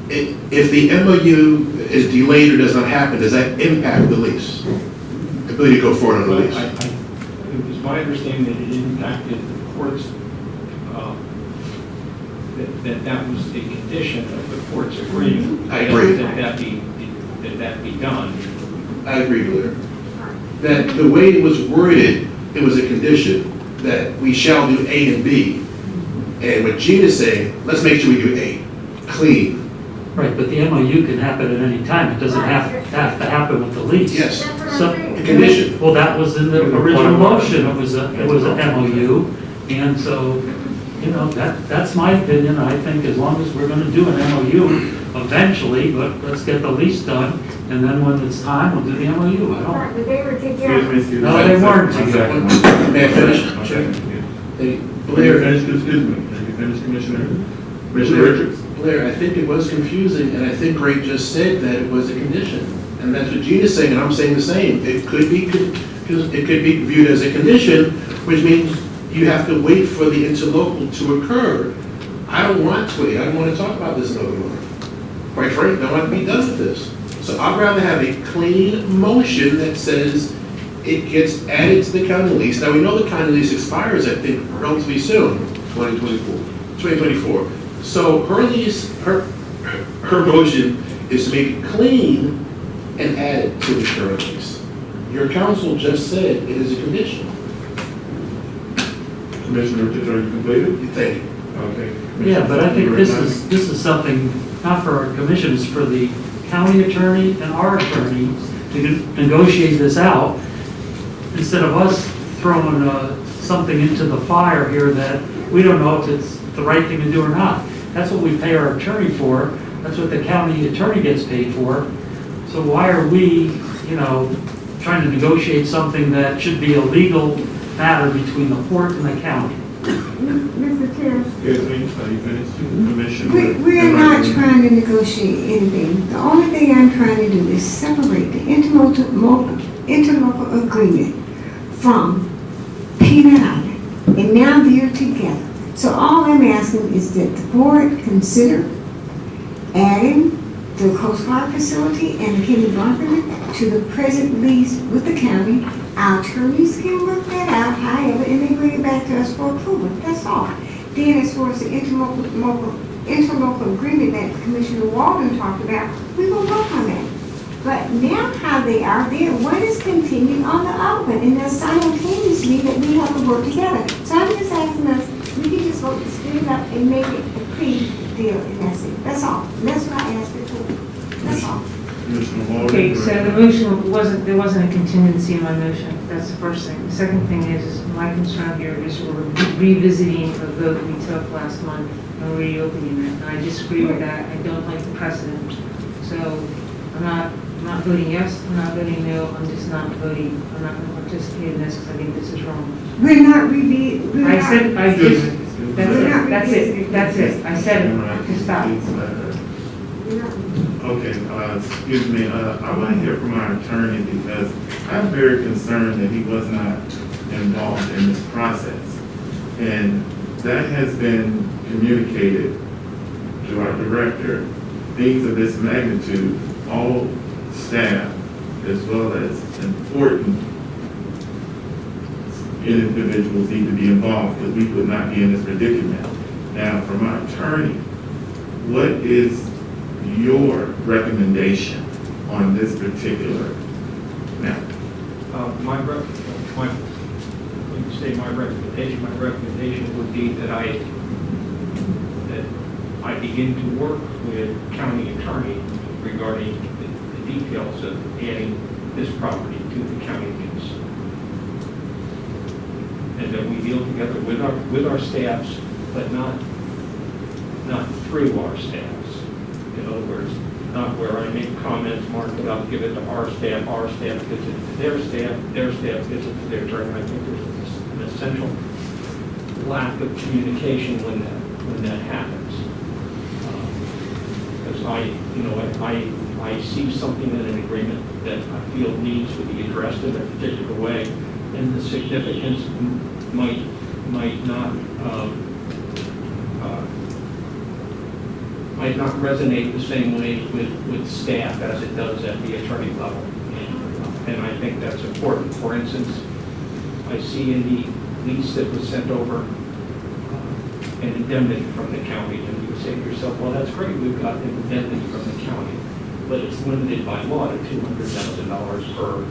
if the MOU is delayed or does not happen, does that impact the lease? The ability to go forward on the lease? It was my understanding that it impacted the court's, that was a condition of the court's agreement. I agree. That be done. I agree with her. That the way it was worded, it was a condition that we shall do A and B. And what Gene is saying, let's make sure we do A, clean. Right, but the MOU can happen at any time. It doesn't have to happen with the lease. Yes. So, A condition. well, that was in the original motion. It was an MOU. And so, you know, that's my opinion. I think as long as we're going to do an MOU eventually, but let's get the lease done. And then when it's time, we'll do the MOU. I don't. But they were together. Excuse me. No, they weren't together. May I finish? Hey, Blair, Excuse me. Let me finish, Commissioner Richards. Blair, I think it was confusing, and I think Greg just said that it was a condition. And that's what Gene is saying, and I'm saying the same. It could be viewed as a condition, which means you have to wait for the interlocal to occur. I don't want to wait. I don't want to talk about this no more. Quite frankly, I want to be done with this. So I'd rather have a clean motion that says it gets added to the county lease. Now, we know the county lease expires, I think, relatively soon, 2024. So her lease, her motion is to make it clean and add it to the current lease. Your counsel just said it is a condition. Commissioner Richards, are you completed? Thank you. Okay. Yeah, but I think this is something, not for our commission, it's for the county attorney and our attorney to negotiate this out, instead of us throwing something into the fire here that we don't know if it's the right thing to do or not. That's what we pay our attorney for. That's what the county attorney gets paid for. So why are we, trying to negotiate something that should be a legal matter between the port and the county? Mr. Chair, Excuse me, are you finished, Commissioner? we're not trying to negotiate anything. The only thing I'm trying to do is separate the interlocal agreement from Peanut Island, and now they're together. So all I'm asking is that the board consider adding the Coast Guard facility and the kindergarten to the present lease with the county. Our attorneys can work that out, however, and they bring it back to us for approval. That's all. Then as far as the interlocal agreement that Commissioner Walden talked about, we will work on that. But now how they are there, one is continuing on the other one, and they're simultaneously that we have to work together. So I'm just asking us, we can just vote to split it up and make it a clean deal, and that's it. That's all. And that's what I asked before. That's all. Commissioner Walden. Okay, so the motion there wasn't a contingency in my motion. That's the first thing. The second thing is my concern here is we're revisiting a vote we took last month and reopening it. And I disagree with that. I don't like the precedent. So I'm not voting yes, I'm not voting no, I'm just not voting, I'm not going to participate in this because I think this is wrong. We're not reviewing. That's it. I said it, just stop. Okay, excuse me, I want to hear from our attorney because I'm very concerned that he was not involved in this process. And that has been communicated to our director. Things of this magnitude, all staff, as well as important individuals need to be involved because we would not be in this predicament. Now, from our attorney, what is your recommendation on this particular matter? My recommendation would be that I begin to work with county attorney regarding the details of adding this property to the county lease. And that we deal together with our staffs, but not through our staffs. In other words, not where I make comments, mark it up, give it to our staff gives it to their staff gives it to their attorney. I think there's an essential lack of communication when that happens. Because I see something in an agreement that I feel needs to be addressed in a particular way, and the significance might not resonate the same way with staff as it does at the attorney level. And I think that's important. For instance, I see in the lease that was sent over an indemnity from the county, and you say to yourself, well, that's great, we've got an indemnity from the county, but it's limited by law to $200,000 per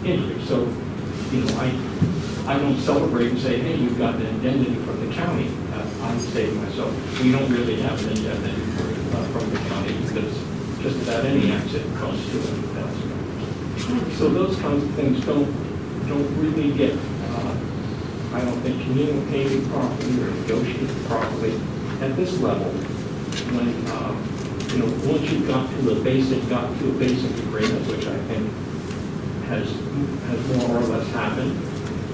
injury. So, I don't celebrate and say, hey, you've got an indemnity from the county. I say to myself, we don't really have an indemnity from the county because just about any accident costs $200,000. So those kinds of things don't really get, I don't think, communicated properly or negotiated properly at this level. When once you've got to a basic agreement, which I think has more or less happened,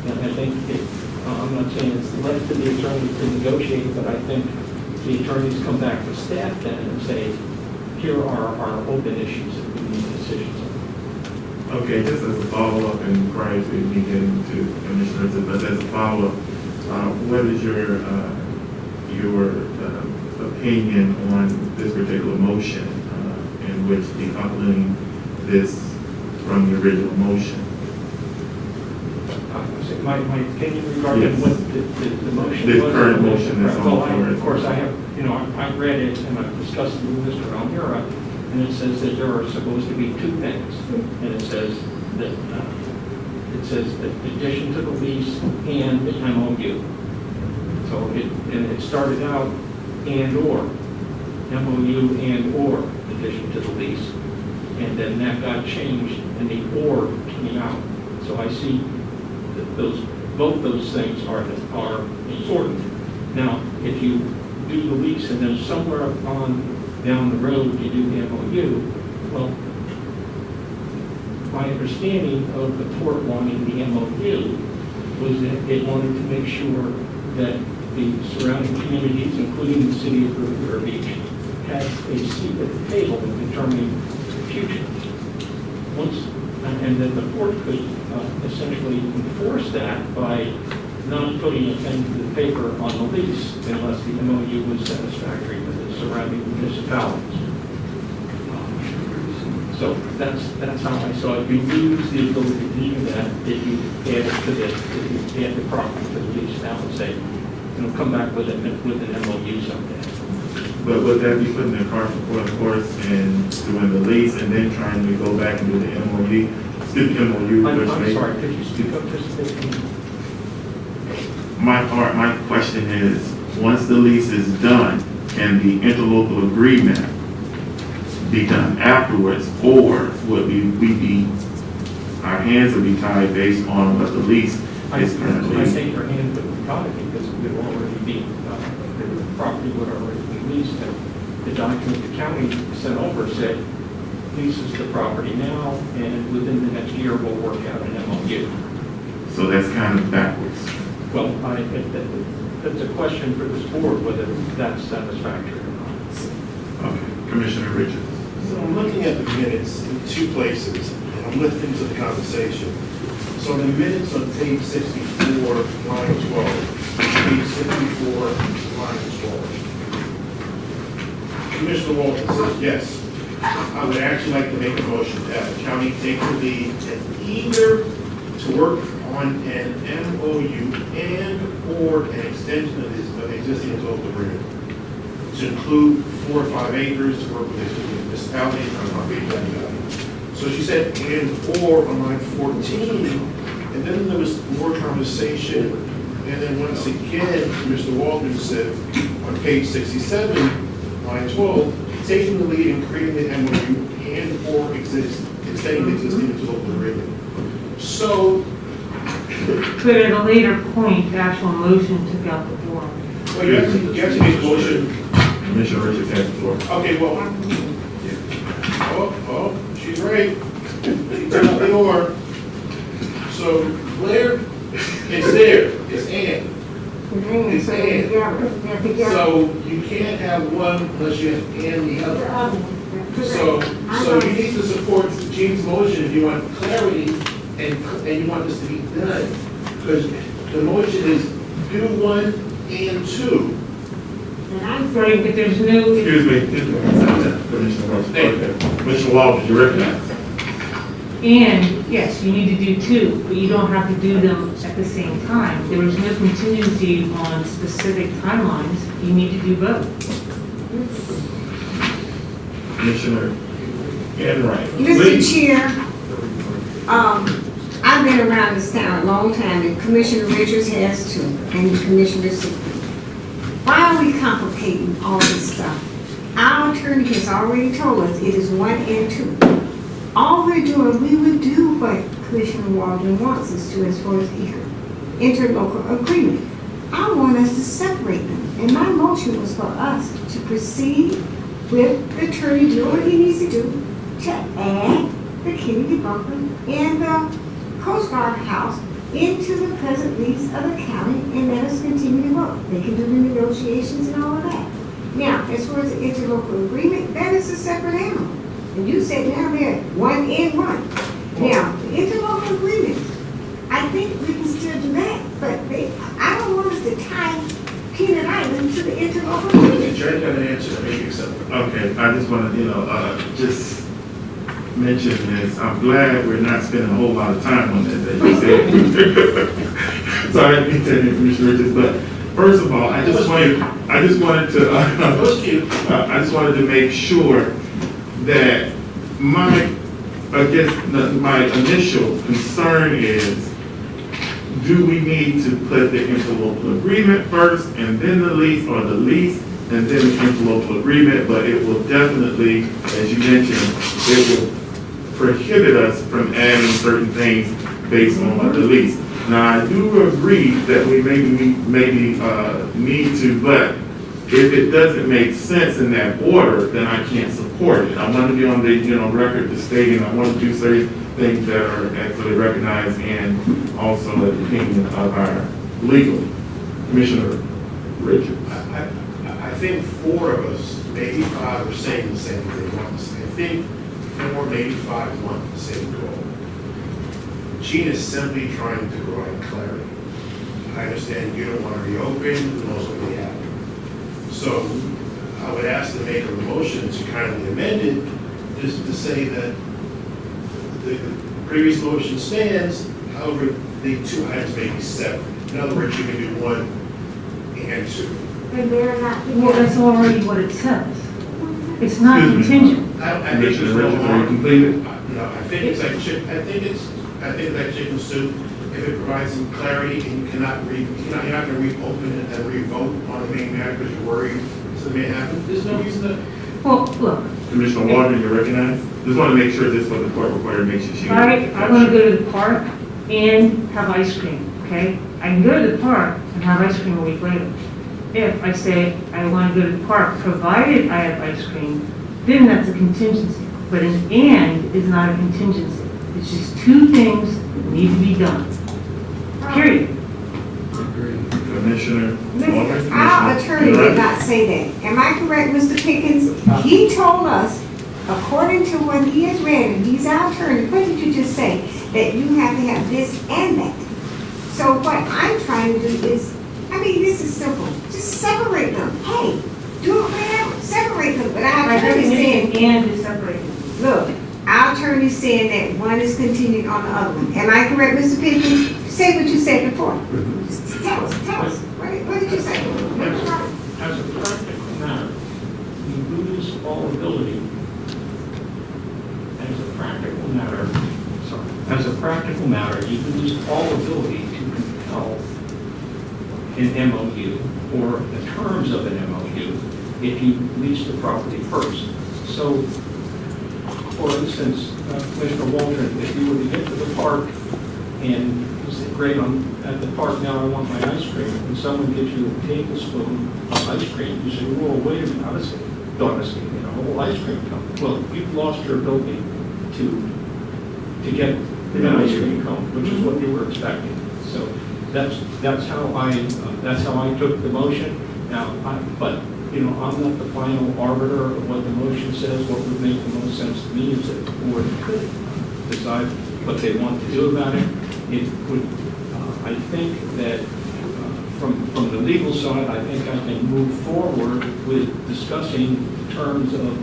and I think I'm not saying it's left to the attorneys to negotiate, but I think the attorneys come back to staff then and say, here are our open issues that we need decisions on. Okay, just as a follow-up, and prior to me getting to Commissioner, but as a follow-up, what is your opinion on this particular motion in which decoupling this from the original motion? My opinion regarding what the motion was. This current motion that's on the floor. Of course, I have, I've read it and I've discussed it with Mr. Almira, and it says that there are supposed to be two things. And it says that, addition to the lease and the MOU. So it started out and or. MOU and/or addition to the lease. And then that got changed and the "or" came out. So I see that both those things are important. Now, if you do the lease and then somewhere down the road you do the MOU, well, my understanding of the port wanting the MOU was that it wanted to make sure that the surrounding communities, including the city of Riviera Beach, had a seat at the table in determining the future. And that the port could essentially enforce that by not putting a pen to the paper on the lease unless the MOU was satisfactory with the surrounding municipalities. So that's how I saw it. You lose the ability to do that if you add it to if you add the property to the lease now and say, come back with an MOU someday. But would that be putting the cart before the horse and doing the lease and then trying to go back and do the MOU? Excuse me, MOU. I'm sorry, could you speak up just a bit? My question is, once the lease is done, can the interlocal agreement be done afterwards, or would we be, our hands would be tied based on what the lease is currently? I think your hands would be tied because it would already be, the property would already be leased. And the document the county sent over said, leases the property now, and within the next year we'll work out an MOU. So that's kind of backwards. Well, that's a question for this board, whether that's satisfactory or not. Okay, Commissioner Richards. So I'm looking at the minutes in two places, and I'm listening to the conversation. So the minutes on page 64, line 12, page 64, line 12. Commissioner Walton says, yes, I would actually like to make a motion to have the county take the lead and either to work on an MOU and/or an extension of the existing interlocal agreement to include 4 or 5 acres to work with the municipalities. I'll read that. So she said and/or on line 14, and then there was more conversation, and then once again, Mr. Waldron said on page 67, line 12, taking the lead in creating the MOU and/or extending the existing interlocal agreement. So, But at a later point, the actual motion took out the form. well, you have to make a motion. Commissioner Richards has the floor. Okay, well, she's right. She turned out the or. So where, it's there, it's and. It's and. So you can't have one unless you have and the other. So you need to support Gene's motion if you want clarity and you want this to be done. Because the motion is do 1 and 2. Right, but there's no, Excuse me. Commissioner Richards. Okay. Commissioner Waldron, you recognize? and, yes, you need to do two, but you don't have to do them at the same time. There was no contingency on specific timelines. You need to do both. Commissioner Enright. Mr. Chair, I've been around this town a long time, and Commissioner Richards has too, and Commissioner Sibley. Why are we complicating all this stuff? Our attorney has already told us it is 1 and 2. All we're doing, we would do what Commissioner Waldron wants us to as far as the interlocal agreement. I want us to separate them, and my motion was for us to proceed with the attorney doing what he needs to do to add the Kennedy bunker and the Coast Guard house into the present lease of the county and let us continue to work. They can do the negotiations and all of that. Now, as far as the interlocal agreement, that is a separate animal. And you said now they're 1 and 1. Now, the interlocal agreement, I think we can still do that, but I don't want us to tie Peanut Island to the interlocal agreement. Jared got an answer that may be acceptable. Okay, I just want to, just mention this. I'm glad we're not spending a whole lot of time on this, as you said. Sorry, I didn't tell you, Commissioner Richards, but first of all, I just wanted to make sure that my initial concern is, do we need to put the interlocal agreement first and then the lease, or the lease and then the interlocal agreement, but it will definitely, as you mentioned, it will prohibit us from adding certain things based on the lease. Now, I do agree that we maybe need to, but if it doesn't make sense in that order, then I can't support it. I want to be on the, record to stating I want to do certain things that are actually recognized and also the opinion of our legal. Commissioner Richards. I think four of us, maybe five, are saying the same thing. I think four, maybe five want the same goal. Gene is simply trying to provide clarity. I understand you don't want to reopen, who knows what may happen. So I would ask the maker of the motion to kindly amend it, just to say that the previous motion stands, however, the two items may be separate. In other words, you can do one and two. And they're not Well, that's together. already what it says. It's not contingent. I think Commissioner it's Richards, are you completed? No, I think it's like chicken soup. If it provides some clarity and you cannot you're not going to reopen it and revote on the main matter because you're worried something may happen, there's no reason to. Well, look, Commissioner Waldron, you recognize? Just want to make sure this is what the court required, make sure she. I want to go to the park and have ice cream, okay? I can go to the park and have ice cream a week later. If I say I want to go to the park, provided I have ice cream, then that's a contingency. But an and is not a contingency. It's just two things that need to be done. Period. Commissioner Waldron. Our attorney did not say that. Am I correct, Mr. Pickens? He told us, according to what he has read, and he's our attorney, what did you just say? That you have to have this and that. So what I'm trying to do is, this is simple. Just separate them. Hey, do it whatever. Separate them. But our attorney said, And is separated. look, our attorney said that one is continuing on the other one. Am I correct, Mr. Pickens? Say what you said before. Just tell us. What did you say? As a practical matter, you lose all ability. As a practical matter, you lose all ability to compel an MOU or the terms of an MOU if you lease the property first. So, for instance, Mr. Waldron, if you were to get to the park and you say, great, I'm at the park now, I want my ice cream, and someone gives you a tablespoon of ice cream, you say, whoa, wait a minute, how does it, whole ice cream cone? Well, you've lost your ability to get the ice cream cone, which is what you were expecting. So that's how I took the motion. Now, I'm not the final arbiter of what the motion says. What would make the most sense to me is that the board could decide what they want to do about it. It would, I think that from the legal side, I think I can move forward with discussing the terms of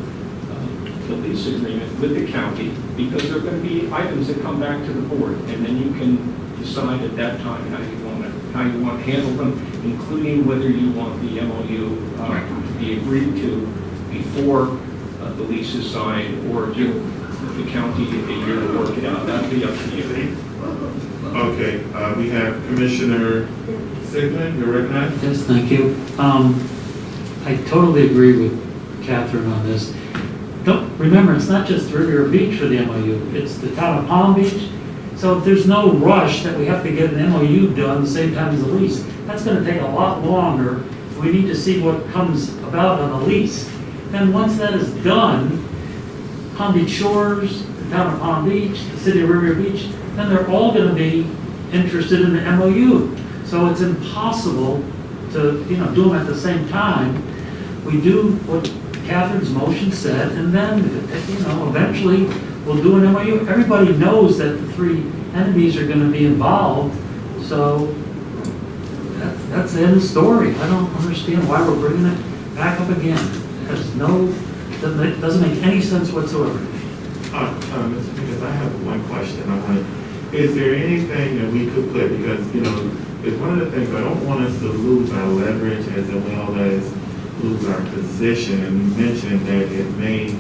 the lease agreement with the county, because there are going to be items that come back to the board, and then you can decide at that time how you want to handle them, including whether you want the MOU to be agreed to before the lease is signed, or give the county a year to work it out. That'd be up to you. Okay, we have Commissioner Sigmund, you're recognized? Yes, thank you. I totally agree with Catherine on this. Remember, it's not just Riviera Beach for the MOU, it's the town of Palm Beach. So if there's no rush that we have to get an MOU done at the same time as the lease, that's going to take a lot longer. We need to see what comes about on the lease. Then once that is done, Palm Beach Shores, the town of Palm Beach, the city of Riviera Beach, then they're all going to be interested in the MOU. So it's impossible to, do them at the same time. We do what Catherine's motion said, and then, eventually we'll do an MOU. Everybody knows that the three entities are going to be involved, so that's the end of the story. I don't understand why we're bringing it back up again. It doesn't make any sense whatsoever. Mr. Pickens, I have one question. Is there anything that we could put, because, it's one of the things, I don't want us to lose our leverage as well as lose our position, and you mentioned that it may,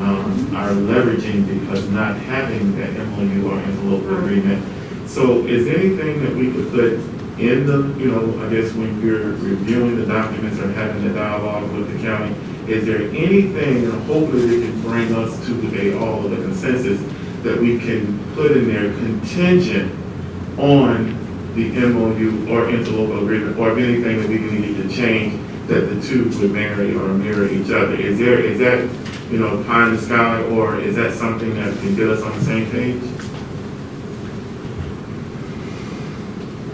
our leveraging because not having that MOU or interlocal agreement. So is there anything that we could put in the, I guess when you're reviewing the documents or having the dialogue with the county, is there anything, and hopefully they can bring us to debate all of the consensus, that we can put in there contingent on the MOU or interlocal agreement, or if anything that we can need to change, that the two would marry or mirror each other? Is that, pie in the sky, or is that something that can get us on the same page?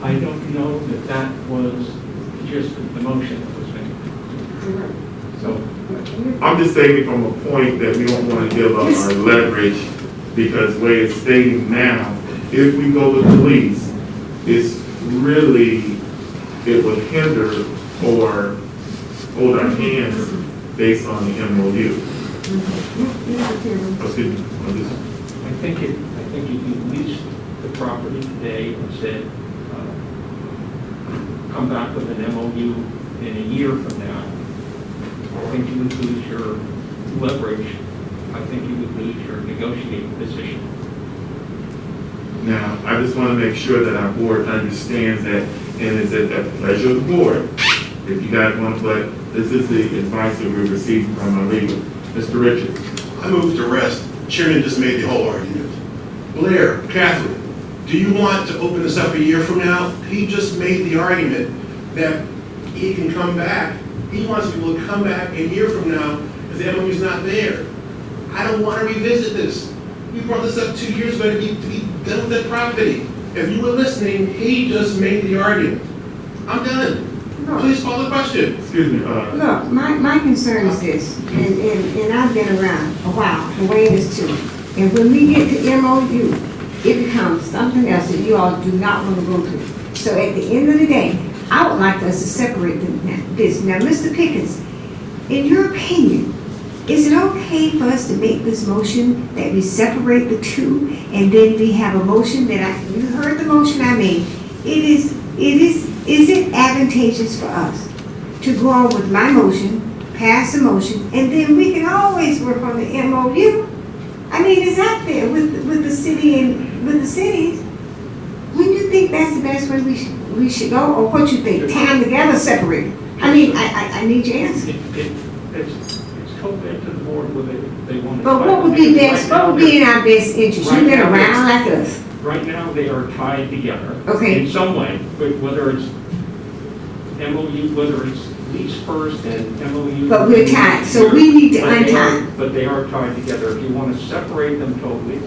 I don't know that that was just the motion that was made. So, I'm just stating from a point that we don't want to give up our leverage, because the way it's stating now, if we go with the lease, it's really, it would hinder or hold our hands based on the MOU. Excuse me, I think if you leased the property today and said, come back with an MOU in a year from now, I think you would lose your leverage. I think you would lose your negotiating position. Now, I just want to make sure that our board understands that, and it's at the pleasure of the board. If you guys want to, but this is the advice that we received from our legal. Mr. Richards. I move to rest. Chairman just made the whole argument. Blair, Catherine, do you want to open this up a year from now? He just made the argument that he can come back. He wants people to come back a year from now if the MOU's not there. I don't want to revisit this. We brought this up 2 years ago to be done with that property. If you were listening, he just made the argument. I'm done. Please call the question. Excuse me. Look, my concern is this, and I've been around a while, the way it is too. And when we get to MOU, it becomes something else that you all do not want to go through. So at the end of the day, I would like us to separate this. Now, Mr. Pickens, in your opinion, is it okay for us to make this motion that we separate the two, and then we have a motion that you heard the motion I made? Is it advantageous for us to go on with my motion, pass the motion, and then we can always work on the MOU? I mean, it's out there with the city and with the cities. Wouldn't you think that's the best way we should go, or what you think? Time together, separate. I mean, I need your answer. It's totally up to the board whether they want to. But what would be best? What would be in our best interest? You've been around like us. Right now, they are tied together. Okay. In some way, but whether it's MOU, whether it's lease first and MOU. But we're tied, so we need to untie. But they are tied together. If you want to separate them totally,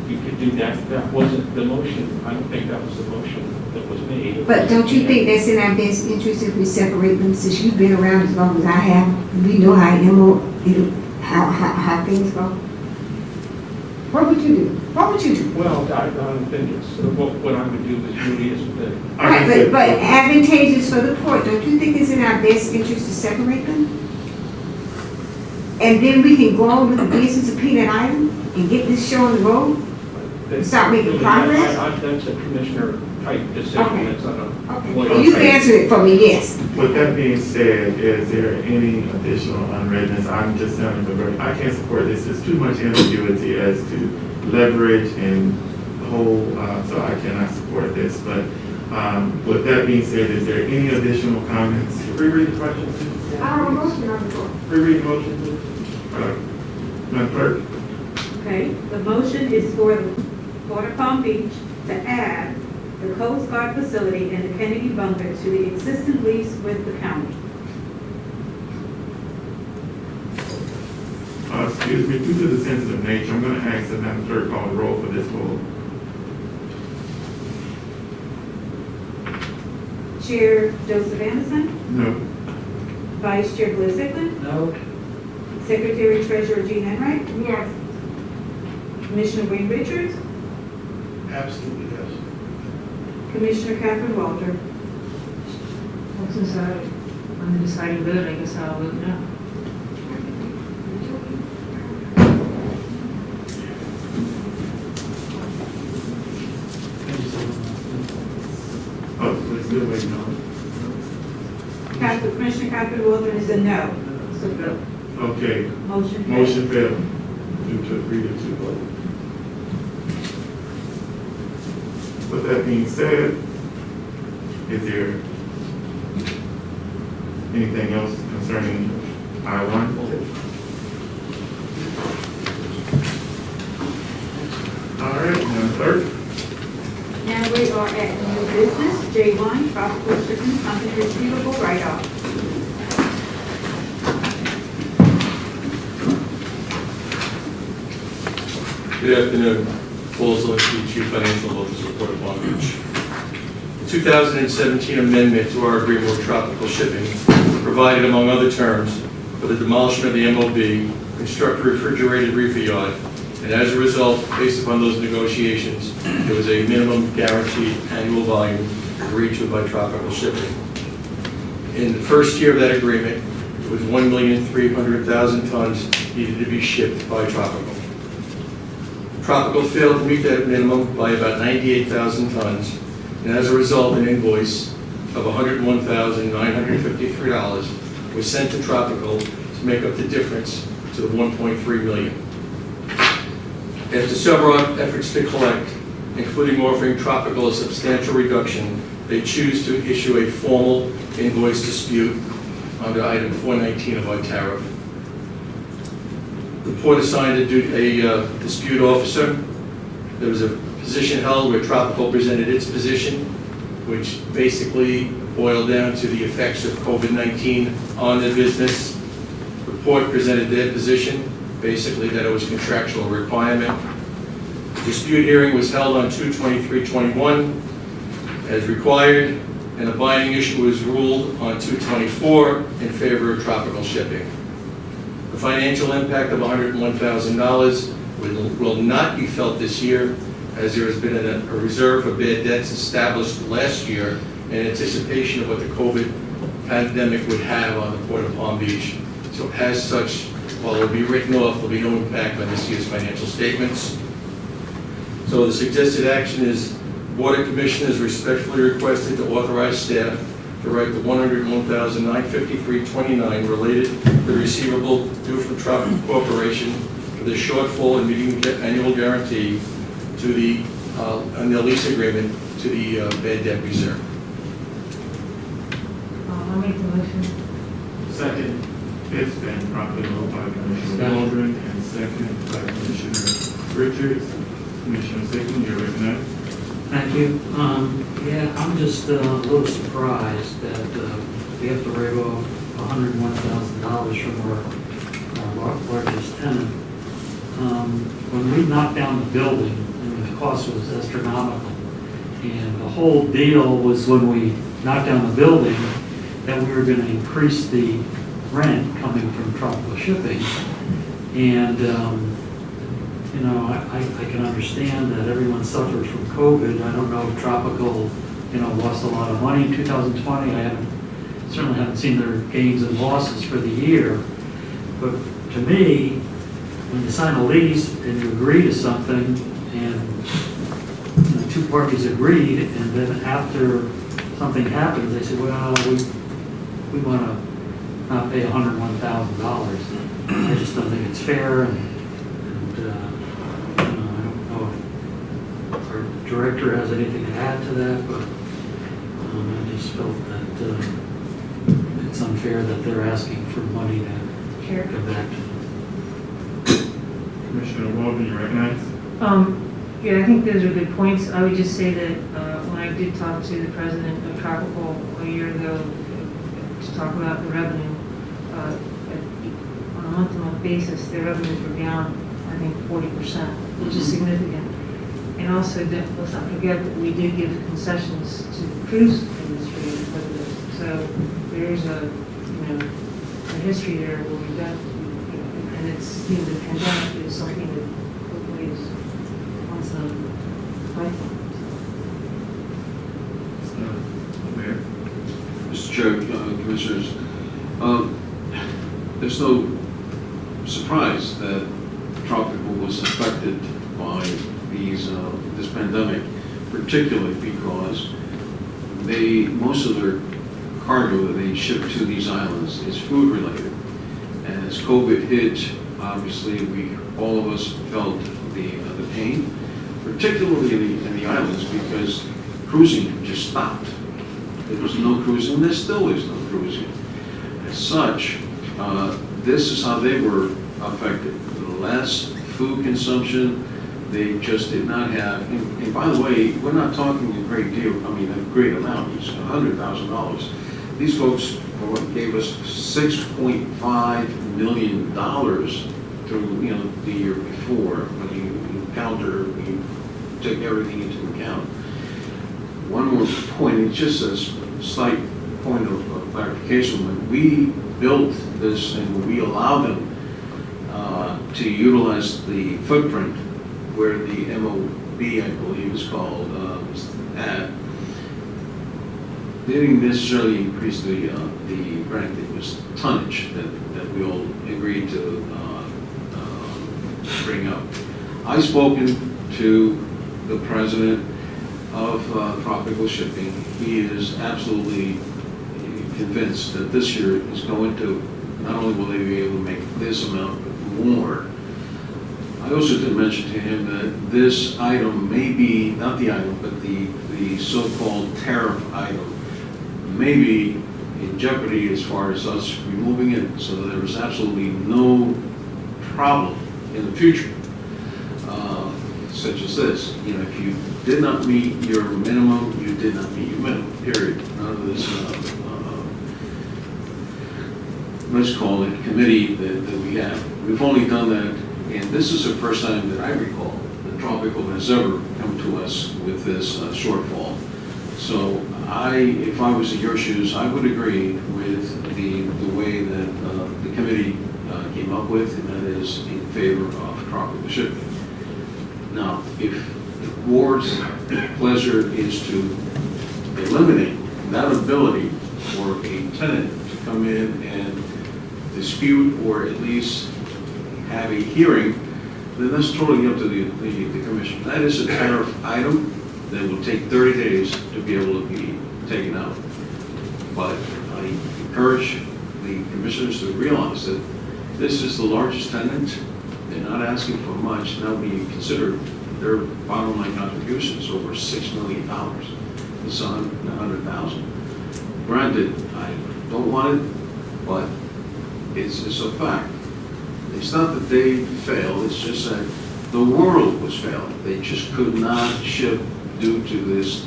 you could do that. That wasn't the motion. I don't think that was the motion that was made. But don't you think that's in our best interest if we separate them, since you've been around as long as I have? We know how things go. What would you do? What would you do? Well, I don't think it's, what I would do is really is the. Right, but advantageous for the port, don't you think it's in our best interest to separate them? And then we can go on with the business of Peanut Island and get this show on the road? And start making progress? That's a commissioner type decision. Okay. That's not a. Okay, well, you can answer it for me, yes. With that being said, is there any additional unreadness? I'm just sounding the I can't support this. There's too much ambiguity as to leverage and the whole, so I cannot support this. But with that being said, is there any additional comments? Reread the question, please. Motion on the floor. Reread the motion, please. Madam Clerk. Okay, the motion is for the Port of Palm Beach to add the Coast Guard facility and the Kennedy bunker to the existing lease with the county. Excuse me, due to the sensitive nature, I'm going to ask the Madam Clerk call the roll for this vote. Chair Joseph Anderson, No. Vice Chair Bliss Hickman, No. Secretary Treasurer Jean Enright, Yes. Commissioner Wayne Richards, Absolutely, yes. Commissioner Catherine Walter. Well, since I'm the deciding vote, I guess I'll vote no. Oh, we're still waiting on Commissioner Catherine Walter is a no. So it. Okay, motion failed. motion failed due to 3-2 vote. With that being said, Is there anything else concerning I-1? All right, Madam Clerk. Now we are at new business, J1, tropical shipping company receivable write-off. Good afternoon. Paul Zielinski, Chief Financial Officer, Port of Palm Beach. The 2017 amendment to our agreement with Tropical Shipping provided, among other terms, for the demolishment of the MOB, construct a refrigerated reefer yard, and as a result, based upon those negotiations, there was a minimum guaranteed annual volume agreed to by Tropical Shipping. In the first year of that agreement, it was 1,300,000 tons needed to be shipped by Tropical. Tropical failed to meet that minimum by about 98,000 tons, and as a result, an invoice of $101,953 was sent to Tropical to make up the difference to the $1.3 million. After several efforts to collect, including offering Tropical a substantial reduction, they choose to issue a formal invoice dispute under item 419 of our tariff. The port assigned a dispute officer. There was a position held where Tropical presented its position, which basically boiled down to the effects of COVID-19 on the business. The port presented their position, basically that it was a contractual requirement. The dispute hearing was held on 2/23/21 as required, and a binding issue was ruled on 2/24 in favor of Tropical Shipping. The financial impact of $101,000 will not be felt this year, as there has been a reserve for bad debts established last year in anticipation of what the COVID pandemic would have on the Port of Palm Beach. So as such, while it will be written off, there will be no impact on this year's financial statements. So the suggested action is Board of Commissioners respectfully requested to authorize staff to write the $101,953.29 related to the receivable due from Tropical Corporation for the shortfall in meeting the annual guarantee to the on the lease agreement to the bad debt reserve. I'll make the motion. Second. It's been properly moved by Commissioner Waldron and seconded by Commissioner Richards. Commissioner Sickman, you're recognized. Thank you. Yeah, I'm just a little surprised that we have to write off $101,000 from our largest tenant. When we knocked down the building, the cost was astronomical. And the whole deal was when we knocked down the building that we were going to increase the rent coming from Tropical Shipping. And, you know, I can understand that everyone suffered from COVID. I don't know if Tropical, you know, lost a lot of money in 2020. Certainly haven't seen their gains and losses for the year. But to me, when you sign a lease and you agree to something and two parties agreed, and then after something happens, they say, well, we want to not pay $101,000. I just don't think it's fair, and I don't know if our director has anything to add to that, but I just felt that it's unfair that they're asking for money to come back to them. Commissioner Waldron, you recognize. Yeah, I think those are good points. I would just say that when I did talk to the president of Tropical a year ago to talk about the revenue, on a month-to-month basis, their revenues were down, I think, 40%, which is significant. And also, let's not forget that we did give concessions to the cruise industry because of this. So there's a history there where we've got, and it's, the pandemic is something that hopefully is once a lifetime. Mayor. Mr. Chair, Commissioners, there's no surprise that Tropical was affected by this pandemic, particularly because most of their cargo that they ship to these islands is food related. And as COVID hit, obviously all of us felt the pain, particularly in the islands, because cruising just stopped. There was no cruising, there still is no cruising. As such, this is how they were affected. Less food consumption, they just did not have, and by the way, we're not talking a great deal, I mean, a great amount, it's $100,000. These folks gave us $6.5 million through, the year before, when you took everything into account. One more point, it's just a slight point of clarification. When we built this and when we allowed them to utilize the footprint where the MOB, I believe is called, at, they didn't necessarily increase the rent, it was tonnage that we all agreed to bring up. I've spoken to the president of Tropical Shipping. He is absolutely convinced that this year is going to, not only will they be able to make this amount, but more. I also did mention to him that this item may be, not the item, but the so-called tariff item may be in jeopardy as far as us removing it, so that there is absolutely no problem in the future, such as this. If you did not meet your minimum, you did not meet your minimum, period. None of this, let's call it committee that we have. We've only done that, and this is the first time that I recall that Tropical has ever come to us with this shortfall. So if I was in your shoes, I would agree with the way that the committee came up with, and that is in favor of Tropical Shipping. Now, if the board's pleasure is to eliminate that ability for a tenant to come in and dispute or at least have a hearing, then that's totally up to the commission. That is a tariff item that will take 30 days to be able to be taken out. But I encourage the commissioners to realize that this is the largest tenant. They're not asking for much. Now, when you consider their bottom line contributions over $6 million, it's $100,000. Granted, I don't want it, but it's a fact. It's not that they failed, it's just that the world was failing. They just could not ship due to this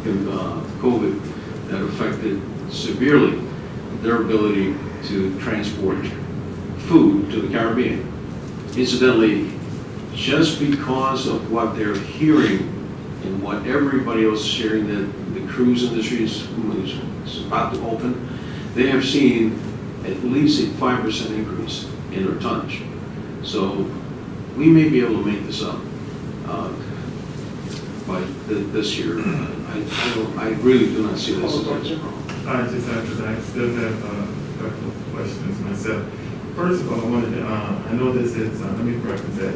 COVID that affected severely their ability to transport food to the Caribbean. Incidentally, just because of what they're hearing and what everybody else is hearing, that the cruise industry is about to open, they have seen at least a 5% increase in their tonnage. So we may be able to make this up by this year. I really do not see this as a problem. Just after that, I still have a couple of questions myself. First of all, I wanted to, I know this is, let me preface that,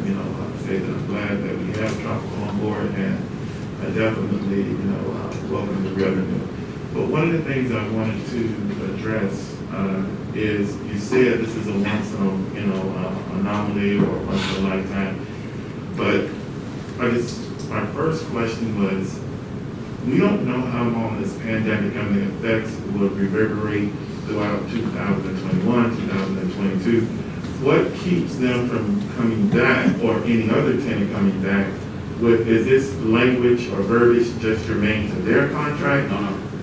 say that I'm glad that we have Tropical on board, and I definitely, welcome the revenue. But one of the things I wanted to address is, you said this is a once in anomaly or once in a lifetime. But my first question was, we don't know how long this pandemic and the effects will reverberate throughout 2021, 2022. What keeps them from coming back, or any other tenant coming back? Is this language or verbiage just germane to their contract?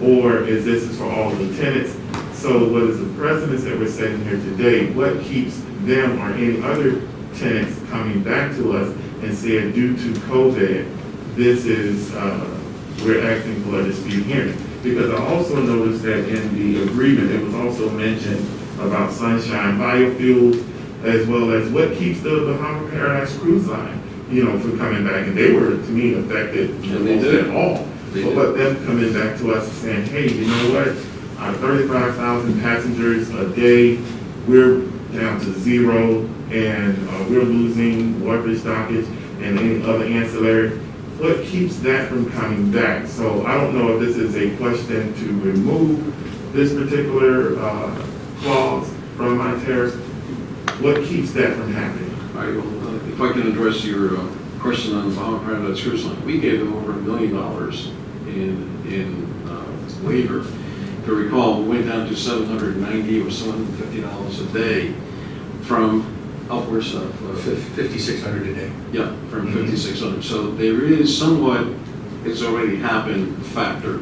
Or is this for all the tenants? So what is the precedence that we're setting here today? What keeps them or any other tenants coming back to us and saying, due to COVID, this is, we're asking for a dispute hearing? Because I also noticed that in the agreement, it was also mentioned about sunshine biofuels, as well as what keeps the Bahama Paradise Cruise Line, from coming back. And they were, to me, affected almost at all. But them coming back to us and saying, hey, you know what? Our 35,000 passengers a day, we're down to zero, and we're losing wharfage, dockage, and any other ancillary. What keeps that from coming back? So I don't know if this is a question to remove this particular clause from my tariffs. What keeps that from happening? All right, well, if I can address your question on the Bahama Paradise Cruise Line, we gave them over $1 million in waiver. If you recall, we went down to $790 or $750 a day from upwards of 5,600 a day. yeah, from 5,600. So there is somewhat, it's already happened factor.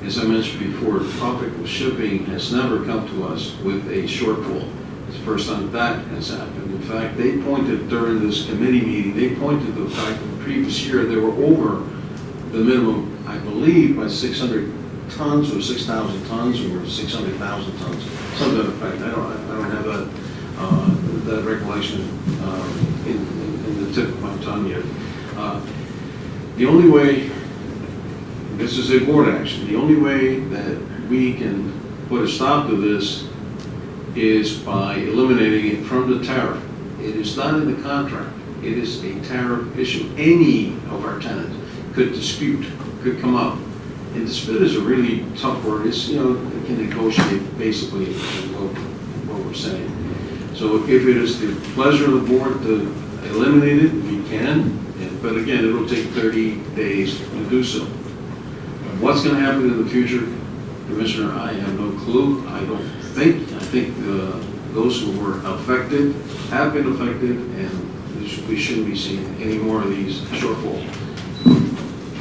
As I mentioned before, tropical shipping has never come to us with a shortfall. It's the first time that has happened. In fact, they pointed during this committee meeting, they pointed to the fact that the previous year they were over the minimum, I believe, by 600 tons or 6,000 tons or 600,000 tons. Something to that effect. I don't have that recollection in the tip of my tongue yet. The only way, this is a board action, the only way that we can put a stop to this is by eliminating it from the tariff. It is not in the contract. It is a tariff issue. Any of our tenants could dispute, could come up. And dispute is a really tough word. It's, you know, it can negotiate basically what we're saying. So if it is the pleasure of the board to eliminate it, we can. But again, it'll take 30 days to do so. What's going to happen in the future, Commissioner, I have no clue. I think those who were affected have been affected, and we shouldn't be seeing any more of these shortfalls.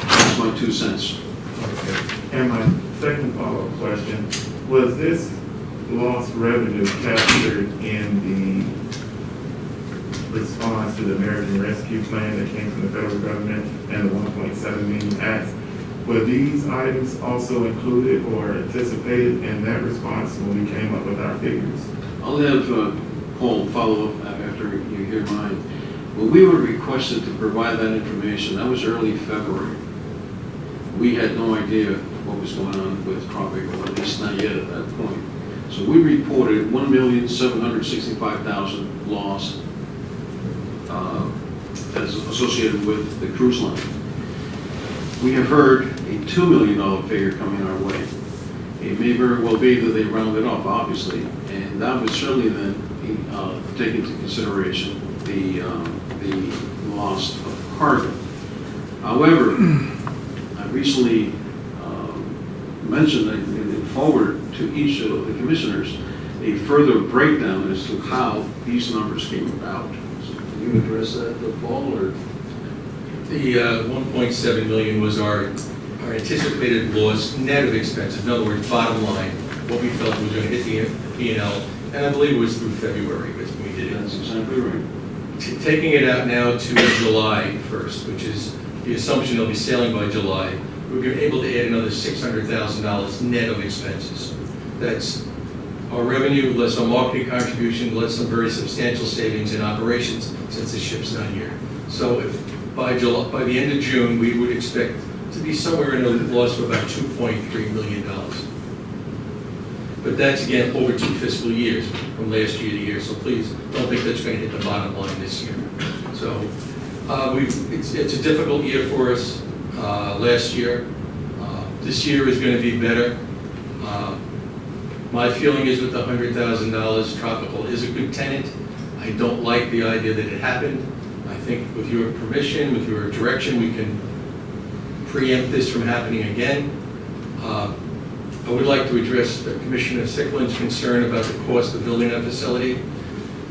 That's my 2 cents. Okay. And my second follow-up question, was this lost revenue captured in the response to the American Rescue Plan that came from the federal government and the 1.7 million acts? Were these items also included or anticipated in that response when we came up with our figures? I'll have Paul follow up after you hear mine. When we were requested to provide that information, that was early February. We had no idea what was going on with tropical, at least not yet at that point. So we reported 1,765,000 loss as associated with the cruise line. We have heard a $2 million figure coming our way. It may very well be that they rounded off, obviously, and that would certainly then take into consideration the loss of cargo. However, I recently mentioned and forwarded to each of the commissioners a further breakdown as to how these numbers came about. So can you address that, Paul, or? The 1.7 million was our anticipated loss net of expenses. In other words, bottom line, what we felt was going to hit the P&L, and I believe it was through February when we did it. That's exactly right. Taking it out now to July 1st, which is the assumption they'll be sailing by July, we're able to add another $600,000 net of expenses. That's our revenue, less our marketing contribution, less some very substantial savings in operations since the ship's not here. So if by the end of June, we would expect to be somewhere in a loss of about $2.3 million. But that's, again, over 2 fiscal years, from last year to year, so please don't think that's going to hit the bottom line this year. So it's a difficult year for us last year. This year is going to be better. My feeling is with the $100,000, Tropical is a good tenant. I don't like the idea that it happened. I think with your permission, with your direction, we can preempt this from happening again. I would like to address Commissioner Sicklin's concern about the cost of building that facility.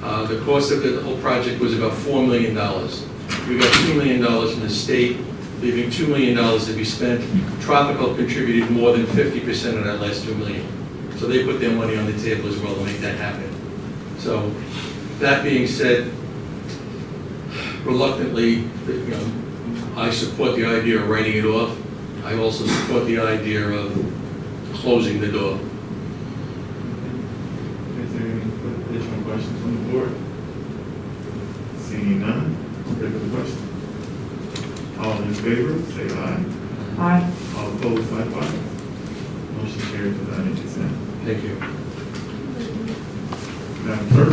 The cost of the whole project was about $4 million. We got $2 million from the state, leaving $2 million to be spent. Tropical contributed more than 50% of that last $2 million. So they put their money on the table as well to make that happen. So that being said, reluctantly, I support the idea of writing it off. I also support the idea of closing the door. Is there any additional questions from the board? Seeing none, ready for the question? All in favor, say aye. Aye. All opposed, likewise. Motion carries without any dissent. Thank you. Madam Clerk?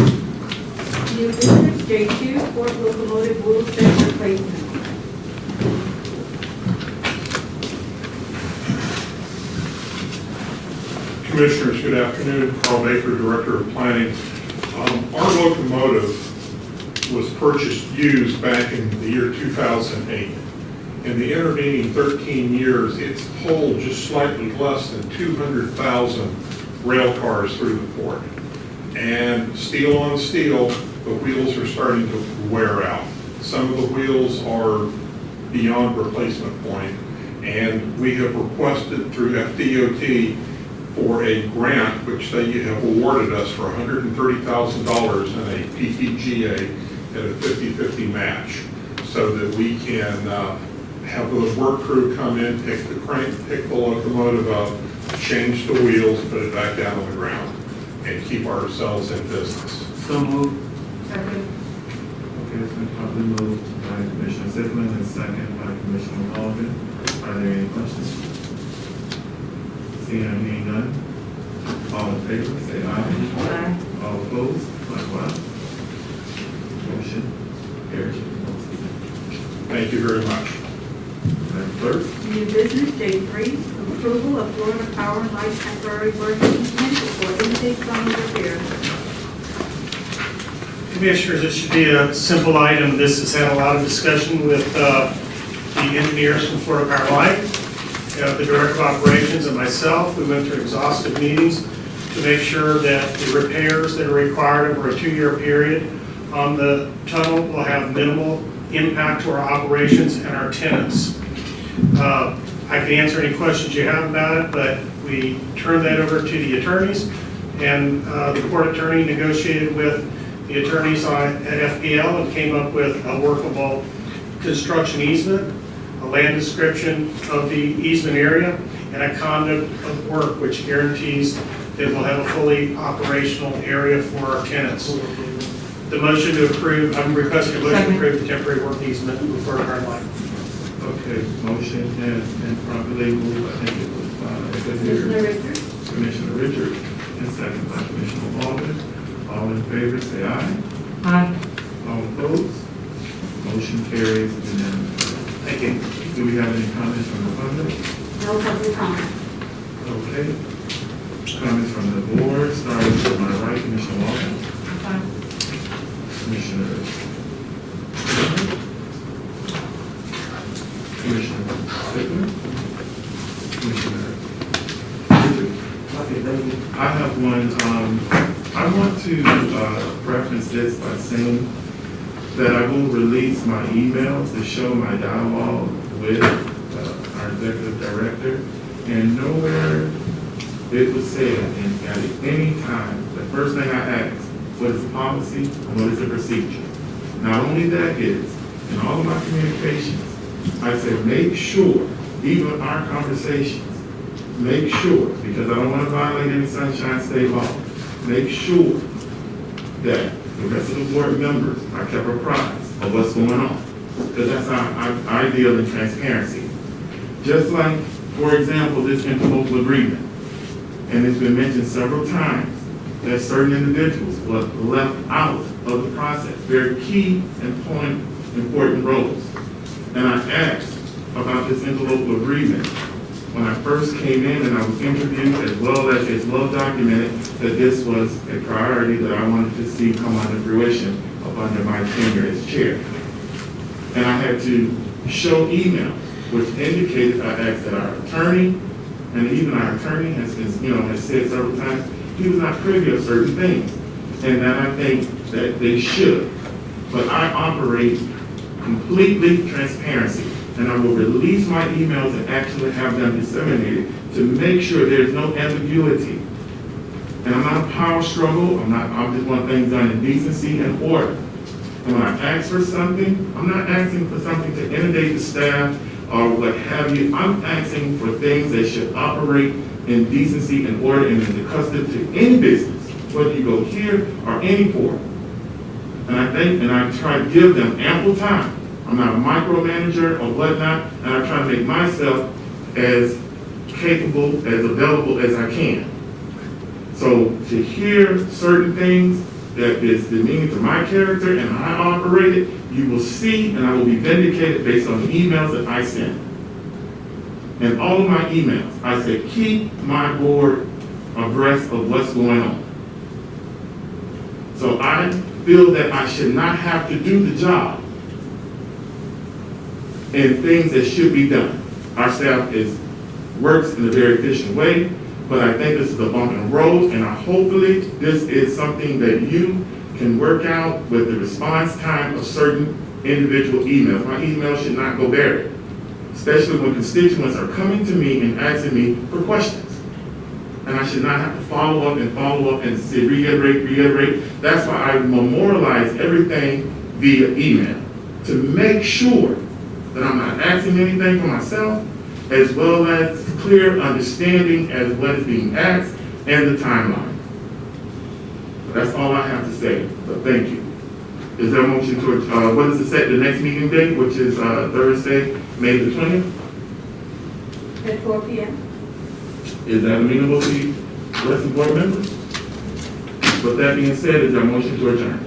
New business, J2, Ford locomotive wheel set replacement. Commissioners, good afternoon. Carl Baker, Director of Planning. Our locomotive was purchased used back in the year 2008. In the intervening 13 years, it's pulled just slightly less than 200,000 rail cars through the port. And steel on steel, the wheels are starting to wear out. Some of the wheels are beyond replacement point, and we have requested through FDOT for a grant, which they have awarded us for $130,000 in a PPGA at a 50-50 match, so that we can have the work crew come in, pick the crank, pick the locomotive up, change the wheels, put it back down on the ground, and keep ourselves in business. So moved. Second. Okay, it's been properly moved by Commissioner Sickman and second by Commissioner Walden. Are there any questions? Seeing and hearing none, all in favor, say aye. Aye. All opposed, likewise. Motion carries. Thank you very much. Madam Clerk? New business, J3, approval of Florida Power and Light temporary work easement for intake zone repairs. Commissioners, it should be a simple item. This has had a lot of discussion with the engineers from Florida Power and Light, the Director of Operations, and myself. We went through exhaustive meetings to make sure that the repairs that are required over a 2-year period on the tunnel will have minimal impact to our operations and our tenants. I can answer any questions you have about it, but we turned that over to the attorneys, and the court attorney negotiated with the attorneys at FPL and came up with a workable construction easement, a land description of the easement area, and a conduct of work which guarantees that we'll have a fully operational area for our tenants. The motion to approve, I'm requesting a motion to approve the temporary work easement for our line. Okay, motion has been properly moved. I think it was Commissioner Richards? Commissioner Richards, and second by Commissioner Walden. All in favor, say aye. Aye. All opposed? Motion carries unanimously. Thank you. Do we have any comments from the public? No public comment. Okay. Comments from the board, starting to my right, Commissioner Walden. Commissioner Sickman. Commissioner Richards. I have one. I want to preface this by saying that I will release my email to show my dialogue with our executive director, and nowhere it was said at any time, the first thing I asked, what is the policy and what is the procedure? Not only that is, in all of my communications, I said, make sure, even our conversations, make sure, because I don't want to violate any Sunshine State law, make sure that the rest of the board members are kept apprised of what's going on. Because that's how I deal in transparency. Just like, for example, this interlocal agreement, and it's been mentioned several times, that certain individuals were left out of the process. They're key and important roles. And I asked about this interlocal agreement when I first came in, and I was interviewed, as well as it's well documented, that this was a priority that I wanted to see come under fruition up under my tenure as chair. And I had to show emails which indicated, I asked that our attorney, and even our attorney has been, has said several times, he was not privy of certain things, and that I think that they should. But I operate completely transparency, and I will release my emails and actually have them disseminated to make sure there's no ambiguity. And I'm not a power struggle. I just want things done in decency and order. And when I ask for something, I'm not asking for something to inundate the staff or what have you. I'm asking for things that should operate in decency and order and is accustomed to any business, whether you go here or any port. And I try to give them ample time. I'm not a micromanager or whatnot, and I try to make myself as capable, as available as I can. So to hear certain things that is demeaning to my character and how I operate it, you will see, and I will be vindicated based on the emails that I send. And all of my emails, I say, keep my board abreast of what's going on. So I feel that I should not have to do the job and things that should be done. Our staff works in a very efficient way, but I think this is a bump in the road, and hopefully this is something that you can work out with the response time of certain individual emails. My email should not go buried, especially when constituents are coming to me and asking me for questions. And I should not have to follow up and say, reiterate. That's why I memorialize everything via email, to make sure that I'm not asking anything for myself, as well as clear understanding as what is being asked and the timeline. That's all I have to say, but thank you. Is there a motion to, what is it set, the next meeting date, which is Thursday, May the 20th? At 4 p.m. Is that amenable to the rest of the board members? With that being said, is there a motion to adjourn?